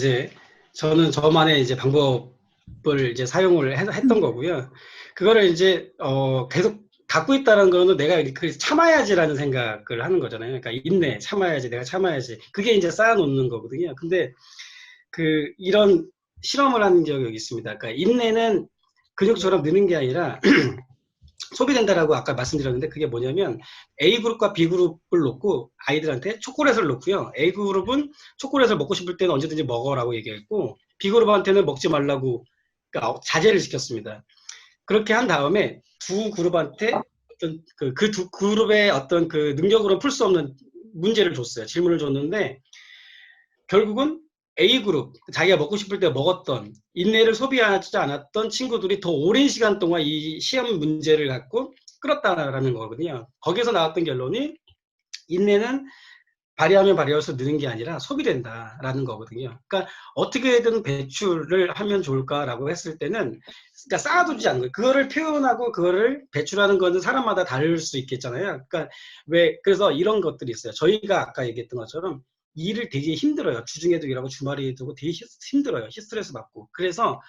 저만의 이제 방법을 이제 사용을 했던 거고요. 그거를 이제 계속 갖고 있다는 거는 내가 그 참아야지라는 생각을 하는 거잖아요. 그러니까 인내, 참아야지, 내가 참아야지. 그게 이제 쌓아놓는 거거든요. 근데 이런 실험을 한 적이 여기 있습니다. 그러니까 인내는 근육처럼 느는 게 아니라 소비된다라고 아까 말씀드렸는데 그게 뭐냐면 A그룹과 B그룹을 놓고 아이들한테 초콜릿을 놓고요. A그룹은 초콜릿을 먹고 싶을 때는 언제든지 먹어라고 얘기했고 B그룹한테는 먹지 말라고 그러니까 자제를 시켰습니다. 그렇게 한 다음에 두 그룹한테 어떤 그 두 그룹의 어떤 그 능력으로 풀 수 없는 문제를 줬어요. 질문을 줬는데 결국은 A그룹, 자기가 먹고 싶을 때 먹었던 인내를 소비하지 않았던 친구들이 더 오랜 시간 동안 이 시험 문제를 갖고 끌었다라는 거거든요. 거기서 나왔던 결론이 인내는 발휘하면 발휘할수록 느는 게 아니라 소비된다라는 거거든요. 그러니까 어떻게든 배출을 하면 좋을까라고 했을 때는 그러니까 쌓아두지 않는 거예요. 그거를 표현하고 그거를 배출하는 거는 사람마다 다를 수 있겠잖아요. 그러니까 그래서 이런 것들이 있어요. 저희가 아까 얘기했던 것처럼 일을 되게 힘들어요. 주중에도 일하고 주말에도 되게 힘들어요. 스트레스 받고. 그래서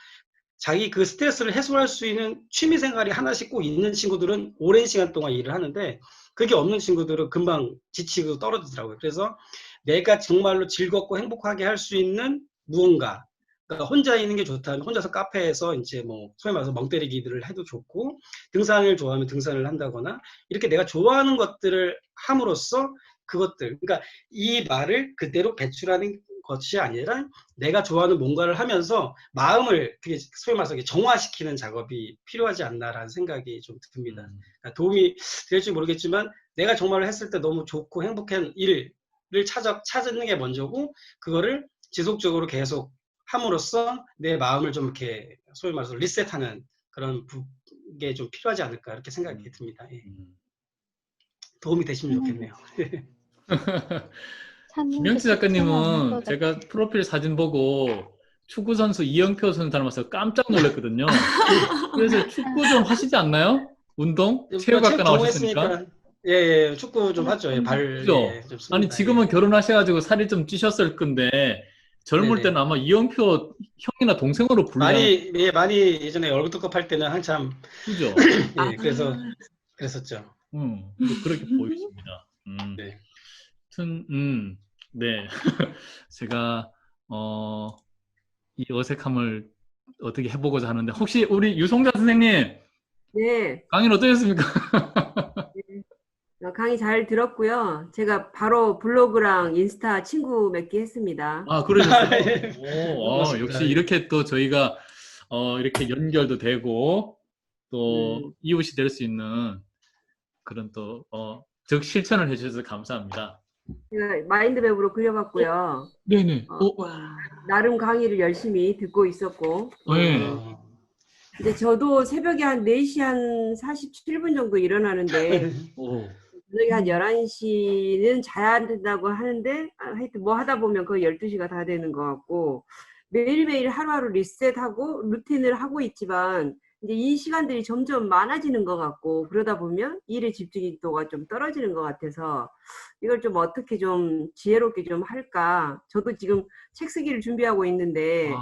자기 그 스트레스를 해소할 수 있는 취미 생활이 하나씩 꼭 있는 친구들은 오랜 시간 동안 일을 하는데 그게 없는 친구들은 금방 지치고 떨어지더라고요. 그래서 내가 정말로 즐겁고 행복하게 할 수 있는 무언가, 그러니까 혼자 있는 게 좋다면 혼자서 카페에서 이제 뭐 소위 말해서 멍 때리기들을 해도 좋고, 등산을 좋아하면 등산을 한다거나, 이렇게 내가 좋아하는 것들을 함으로써 그것들, 그러니까 이 말을 그대로 배출하는 것이 아니라 내가 좋아하는 뭔가를 하면서 마음을 그게 소위 말해서 정화시키는 작업이 필요하지 않나라는 생각이 좀 듭니다. 그러니까 도움이 될지 모르겠지만 내가 정말 했을 때 너무 좋고 행복한 일을 찾는 게 먼저고, 그거를 지속적으로 계속 함으로써 내 마음을 좀 이렇게 소위 말해서 리셋하는 그런 게 좀 필요하지 않을까 이렇게 생각이 듭니다. 예. 도움이 되시면 좋겠네요. 김영치 작가님은 제가 프로필 사진 보고 축구 선수 이영표 선수 닮아서 깜짝 놀랐거든요. 그래서 축구 좀 하시지 않나요? 운동? 체육학과 나오셨으니까. 예, 축구 좀 하죠. 예, 그죠? 예, 좀 씁니다. 아니 지금은 예. 결혼하셔가지고 살이 좀 찌셨을 건데 젊을 네네. 때는 아마 이영표 형이나 동생으로 불리는 많이 예전에 얼굴뚝급 할 때는 한참 그죠? 예, 그래서 그랬었죠. 그렇게 보이십니다. 네. 하여튼 네. 제가 이 어색함을 어떻게 해보고자 하는데 혹시 우리 유송자 선생님 네. 강의는 어떠셨습니까? 네. 강의 잘 들었고요. 제가 바로 블로그랑 인스타 친구 맺기 했습니다. 아, 그러셨어요? 예. 오, 역시 이렇게 또 저희가 이렇게 연결도 되고 또 이웃이 될 수 있는 그런 또 적 실천을 해주셔서 감사합니다. 제가 마인드맵으로 그려봤고요. 네네. 나름 강의를 열심히 듣고 있었고. 네. 근데 저도 새벽에 한 4시 한 47분 정도 일어나는데 저녁에 한 11시는 자야 된다고 하는데 하여튼 뭐 하다 보면 거의 12시가 다 되는 것 같고, 매일매일 하루하루 리셋하고 루틴을 하고 있지만 이제 이 시간들이 점점 많아지는 것 같고, 그러다 보면 일의 집중도가 좀 떨어지는 것 같아서 이걸 좀 어떻게 좀 지혜롭게 좀 할까. 저도 지금 책 쓰기를 준비하고 있는데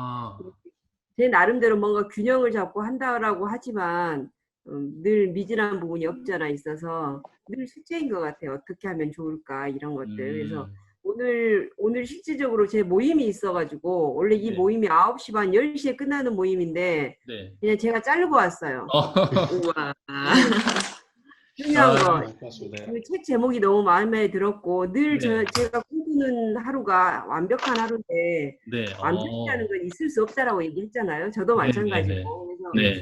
제 나름대로 뭔가 균형을 잡고 한다라고 하지만 늘 미진한 부분이 없지 않아 있어서 늘 숙제인 것 같아요. 어떻게 하면 좋을까 이런 것들. 그래서 오늘 실질적으로 제 모임이 있어가지고 원래 이 모임이 9시 반 10시에 끝나는 모임인데 그냥 제가 자르고 왔어요. 우와. 중요한 거, 그 책 제목이 너무 마음에 들었고 늘 제가 꿈꾸는 하루가 완벽한 하루인데 완벽이라는 건 있을 수 없다라고 얘기했잖아요. 저도 마찬가지고. 그래서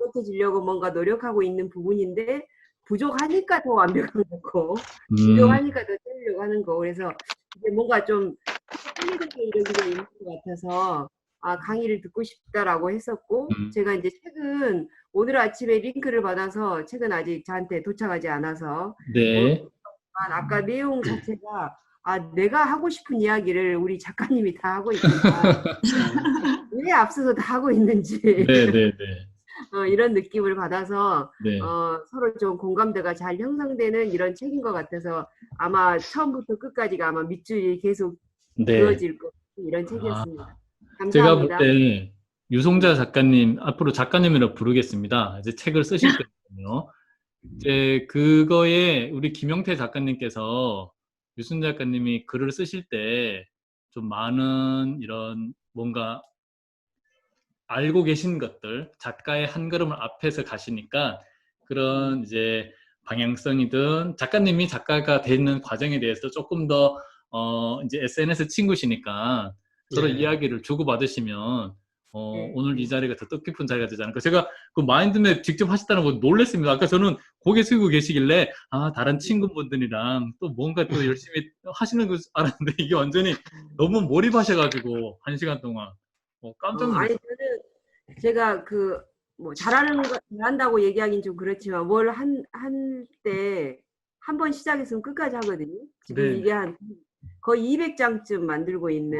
완벽해지려고 뭔가 노력하고 있는 부분인데 부족하니까 더 완벽한 거고 부족하니까 더 채우려고 하는 거. 그래서 이제 뭔가 좀 편리하게 이루어지고 있는 것 같아서 강의를 듣고 싶다라고 했었고, 제가 이제 책은 오늘 아침에 링크를 받아서 책은 아직 저한테 도착하지 않아서 아까 내용 자체가 내가 하고 싶은 이야기를 우리 작가님이 다 하고 있구나. 왜 앞서서 다 하고 있는지 이런 느낌을 받아서 서로 좀 공감대가 잘 형성되는 이런 책인 것 같아서 아마 처음부터 끝까지가 아마 밑줄이 계속 그어질 것 같은 이런 책이었습니다. 감사합니다. 제가 볼 때 유송자 작가님 앞으로 작가님이라고 부르겠습니다. 이제 책을 쓰실 거거든요. 이제 그거에 우리 김영태 작가님께서 유순자 작가님이 글을 쓰실 때 좀 많은 이런 뭔가 알고 계신 것들, 작가의 한 걸음을 앞에서 가시니까 그런 이제 방향성이든 작가님이 작가가 되는 과정에 대해서 조금 더 이제 SNS 친구시니까 서로 이야기를 주고받으시면 오늘 이 자리가 더 뜻깊은 자리가 되지 않을까. 제가 그 마인드맵 직접 하셨다는 거 놀랐습니다. 아까 저는 고개 숙이고 계시길래 다른 친구분들이랑 또 뭔가 또 열심히 하시는 거 알았는데 이게 완전히 너무 몰입하셔가지고 1시간 동안 깜짝 놀랐어요. 아니 저는 제가 뭐 잘한다고 얘기하긴 좀 그렇지만 뭘 할 때 한 번 시작했으면 끝까지 하거든요. 지금 이게 한 거의 200장쯤 만들고 있는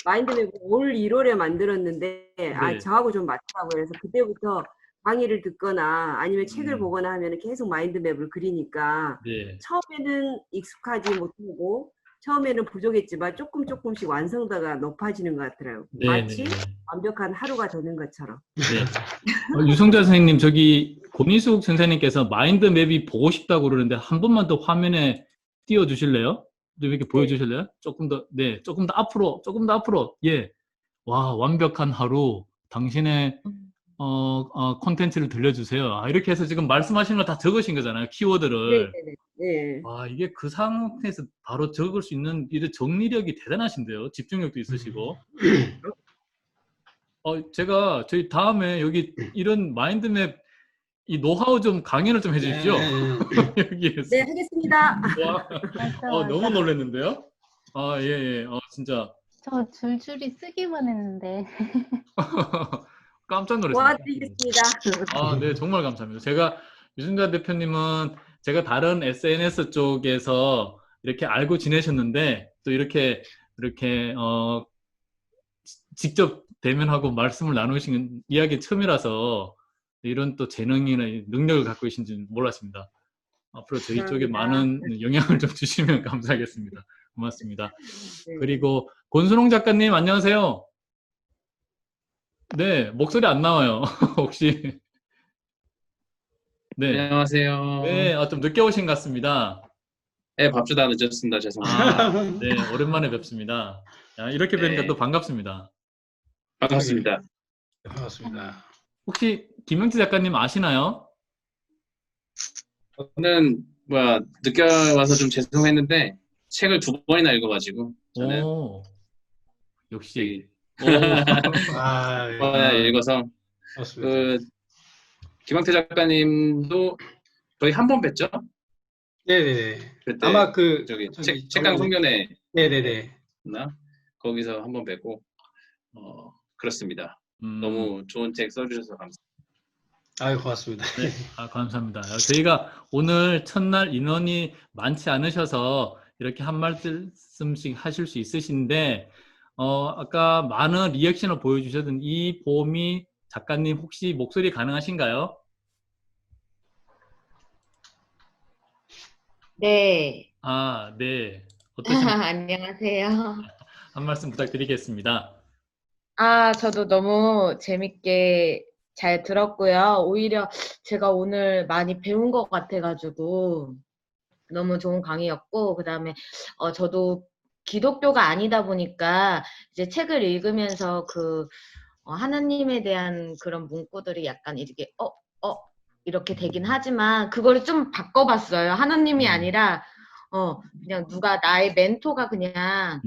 마인드맵을 올 1월에 만들었는데 저하고 좀 맞더라고요. 그래서 그때부터 강의를 듣거나 아니면 책을 보거나 하면 계속 마인드맵을 그리니까 처음에는 익숙하지 못하고 처음에는 부족했지만 조금씩 완성도가 높아지는 것 같더라고요. 네, 마치 네, 네. 완벽한 하루가 되는 것처럼. 네. 유성자 선생님, 저기 권희숙 선생님께서 마인드맵이 보고 싶다고 그러는데 한 번만 더 화면에 띄워 주실래요? 좀 이렇게 보여주실래요? 조금 더, 네, 조금 더 앞으로. 예. 와, 완벽한 하루. 당신의 콘텐츠를 들려주세요. 아, 이렇게 해서 지금 말씀하시는 거 다 적으신 거잖아요. 키워드를. 네네네. 네. 와, 이게 그 상태에서 바로 적을 수 있는 이 정리력이 대단하신데요. 집중력도 있으시고. 제가 저희 다음에 여기 이런 마인드맵 이 노하우 좀 강연을 좀 해주십시오. 여기에서. 네, 하겠습니다. 와, 맞아, 너무 맞아. 놀랐는데요? 아, 예. 진짜 저 줄줄이 쓰기만 했는데. 깜짝 놀랐습니다. 도와드리겠습니다. 아, 네, 정말 감사합니다. 제가 유승자 대표님은 제가 다른 SNS 쪽에서 이렇게 알고 지내셨는데 또 이렇게 직접 대면하고 말씀을 나누신 이야기 처음이라서 이런 또 재능이나 능력을 갖고 계신지 몰랐습니다. 앞으로 저희 쪽에 많은 영향을 좀 주시면 감사하겠습니다. 고맙습니다. 네. 그리고 권순홍 작가님 안녕하세요. 네, 목소리 안 나와요. 혹시? 네. 안녕하세요. 네, 좀 늦게 오신 것 같습니다. 네, 밥주다 늦었습니다. 죄송합니다. 네, 오랜만에 뵙습니다. 야, 이렇게 뵈니까 네. 또 반갑습니다. 반갑습니다. 반갑습니다. 혹시 김영지 작가님 아시나요? 저는 늦게 와서 좀 죄송했는데 책을 2번이나 읽어가지고 저는 오, 역시. 아, 2번이나 읽어서 반갑습니다. 김학태 작가님도 거의 한 번 뵀죠? 네네네. 그때 아마 책강 송년회 네네네. 나 거기서 한 번 뵙고 그렇습니다. 음. 너무 좋은 책 써주셔서 감사합니다. 아유, 고맙습니다. 네, 감사합니다. 저희가 오늘 첫날 인원이 많지 않으셔서 이렇게 한 말씀씩 하실 수 있으신데, 아까 많은 리액션을 보여주셨던 이 보미 작가님 혹시 목소리 가능하신가요? 네. 네. 어떠신가요? 안녕하세요. 한 말씀 부탁드리겠습니다. 저도 너무 재밌게 잘 들었고요. 오히려 제가 오늘 많이 배운 것 같아가지고 너무 좋은 강의였고, 그 다음에 저도 기독교가 아니다 보니까 이제 책을 읽으면서 하나님에 대한 그런 문구들이 약간 이렇게 이렇게 되긴 하지만 그거를 좀 바꿔봤어요. 하나님이 아니라 그냥 누가 나의 멘토가 그냥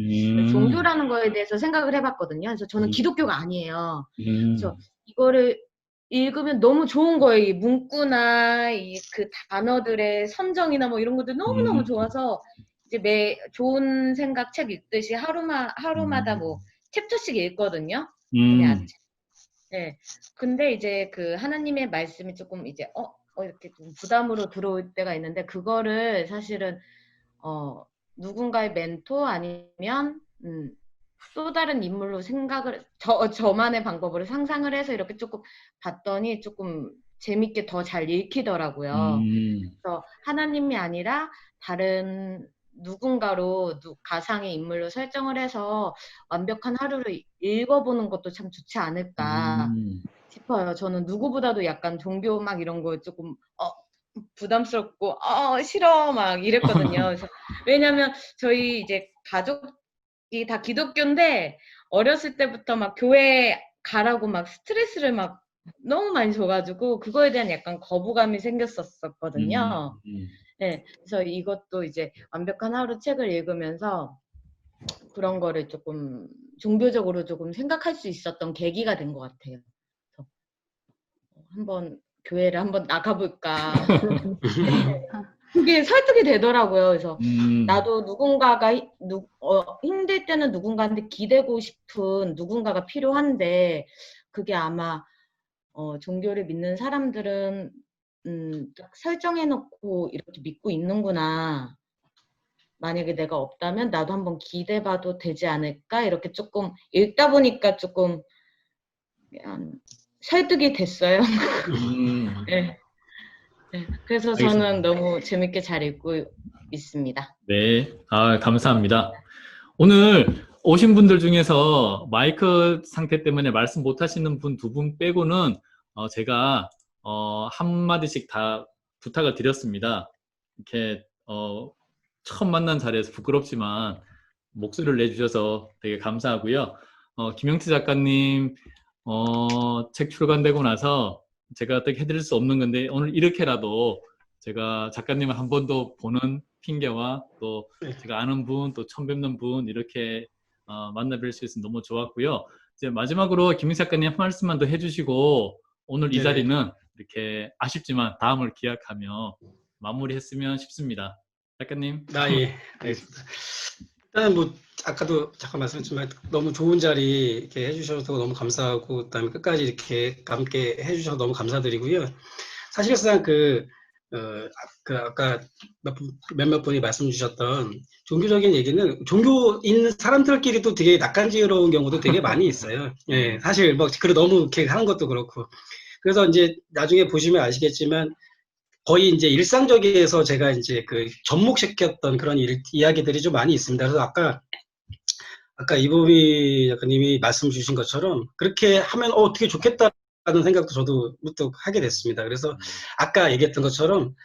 종교라는 거에 대해서 생각을 해봤거든요. 그래서 저는 기독교가 아니에요. 그래서 이거를 읽으면 너무 좋은 거예요. 이 문구나 그 단어들의 선정이나 뭐 이런 것들 너무너무 좋아서 이제 좋은 생각 책 읽듯이 하루마다 뭐 챕터씩 읽거든요. 그냥 네. 근데 이제 그 하나님의 말씀이 조금 이제 이렇게 좀 부담으로 들어올 때가 있는데 그거를 사실은 누군가의 멘토 아니면 또 다른 인물로 생각을 저만의 방법으로 상상을 해서 이렇게 조금 봤더니 조금 재밌게 더 잘 읽히더라고요. 그래서 하나님이 아니라 다른 누군가로 가상의 인물로 설정을 해서 완벽한 하루를 읽어보는 것도 참 좋지 않을까 싶어요. 저는 누구보다도 약간 종교 막 이런 거 조금 부담스럽고 싫어 막 이랬거든요. 그래서 왜냐면 저희 이제 가족이 다 기독교인데 어렸을 때부터 막 교회 가라고 막 스트레스를 막 너무 많이 줘가지고 그거에 대한 약간 거부감이 생겼었거든요. 네, 그래서 이것도 이제 완벽한 하루 책을 읽으면서 그런 거를 조금 종교적으로 조금 생각할 수 있었던 계기가 된 것 같아요. 그래서 한번 교회를 한번 나가볼까. 그게 설득이 되더라고요. 그래서 나도 누군가가 힘들 때는 누군가한테 기대고 싶은 누군가가 필요한데 그게 아마 종교를 믿는 사람들은 딱 설정해놓고 이렇게 믿고 있는구나. 만약에 내가 없다면 나도 한번 기대봐도 되지 않을까? 이렇게 조금 읽다 보니까 조금 설득이 됐어요. 네. 네, 그래서 알겠습니다. 저는 너무 재밌게 잘 읽고 있습니다. 네, 감사합니다. 오늘 오신 분들 중에서 마이크 상태 때문에 말씀 못 하시는 분 2분 빼고는 제가 한마디씩 다 부탁을 드렸습니다. 이렇게 처음 만난 자리에서 부끄럽지만 목소리를 내주셔서 되게 감사하고요. 김영태 작가님 책 출간되고 나서 제가 어떻게 해드릴 수 없는 건데 오늘 이렇게라도 제가 작가님을 한 번 더 보는 핑계와 또 제가 아는 분, 또 처음 뵙는 분 이렇게 만나뵐 수 있어서 너무 좋았고요. 이제 마지막으로 김영태 작가님 한 말씀만 더 해주시고 오늘 이 자리는 이렇게 아쉽지만 다음을 기약하며 마무리했으면 싶습니다. 작가님. 예, 알겠습니다. 일단은 뭐 아까도 잠깐 말씀했지만 너무 좋은 자리 이렇게 해주셔서 너무 감사하고 그다음에 끝까지 이렇게 함께 해주셔서 너무 감사드리고요. 사실상 아까 몇몇 분이 말씀 주셨던 종교적인 얘기는 종교인 사람들끼리도 되게 낯간지러운 경우도 되게 많이 있어요. 예, 사실 뭐 너무 이렇게 하는 것도 그렇고. 그래서 이제 나중에 보시면 아시겠지만 거의 이제 일상적에서 제가 이제 접목시켰던 그런 이야기들이 좀 많이 있습니다. 그래서 아까 이보미 작가님이 말씀 주신 것처럼 그렇게 하면 어떻게 좋겠다라는 생각도 저도 문득 하게 됐습니다. 그래서 아까 얘기했던 것처럼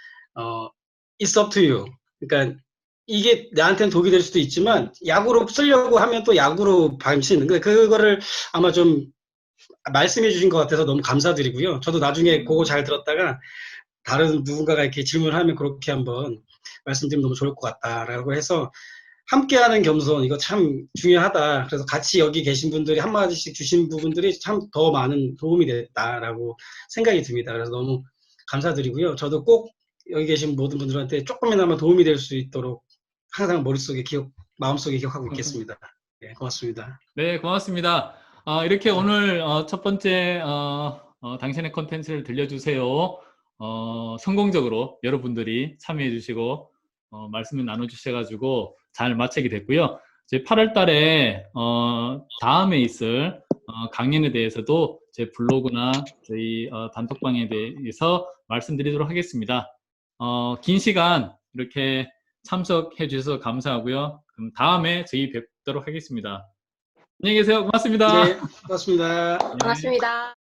it's up to you. 그러니까 이게 나한테는 독이 될 수도 있지만 약으로 쓰려고 하면 또 약으로 방치는 그거를 아마 좀 말씀해 주신 것 같아서 너무 감사드리고요. 저도 나중에 그거 잘 들었다가 다른 누군가가 이렇게 질문하면 그렇게 한번 말씀드리면 너무 좋을 것 같다라고 해서 함께하는 겸손 이거 참 중요하다. 그래서 같이 여기 계신 분들이 한마디씩 주신 부분들이 참 더 많은 도움이 됐다라고 생각이 듭니다. 그래서 너무 감사드리고요. 저도 꼭 여기 계신 모든 분들한테 조금이나마 도움이 될 수 있도록 항상 머릿속에 마음속에 기억하고 있겠습니다. 네, 고맙습니다. 네, 고맙습니다. 이렇게 오늘 첫 번째 당신의 콘텐츠를 들려주세요. 성공적으로 여러분들이 참여해 주시고 말씀을 나눠 주셔가지고 잘 마치게 됐고요. 이제 8월 달에 다음에 있을 강연에 대해서도 제 블로그나 저희 단톡방에 대해서 말씀드리도록 하겠습니다. 긴 시간 이렇게 참석해 주셔서 감사하고요. 그럼 다음에 저희 뵙도록 하겠습니다. 안녕히 계세요. 고맙습니다. 네, 고맙습니다. 고맙습니다.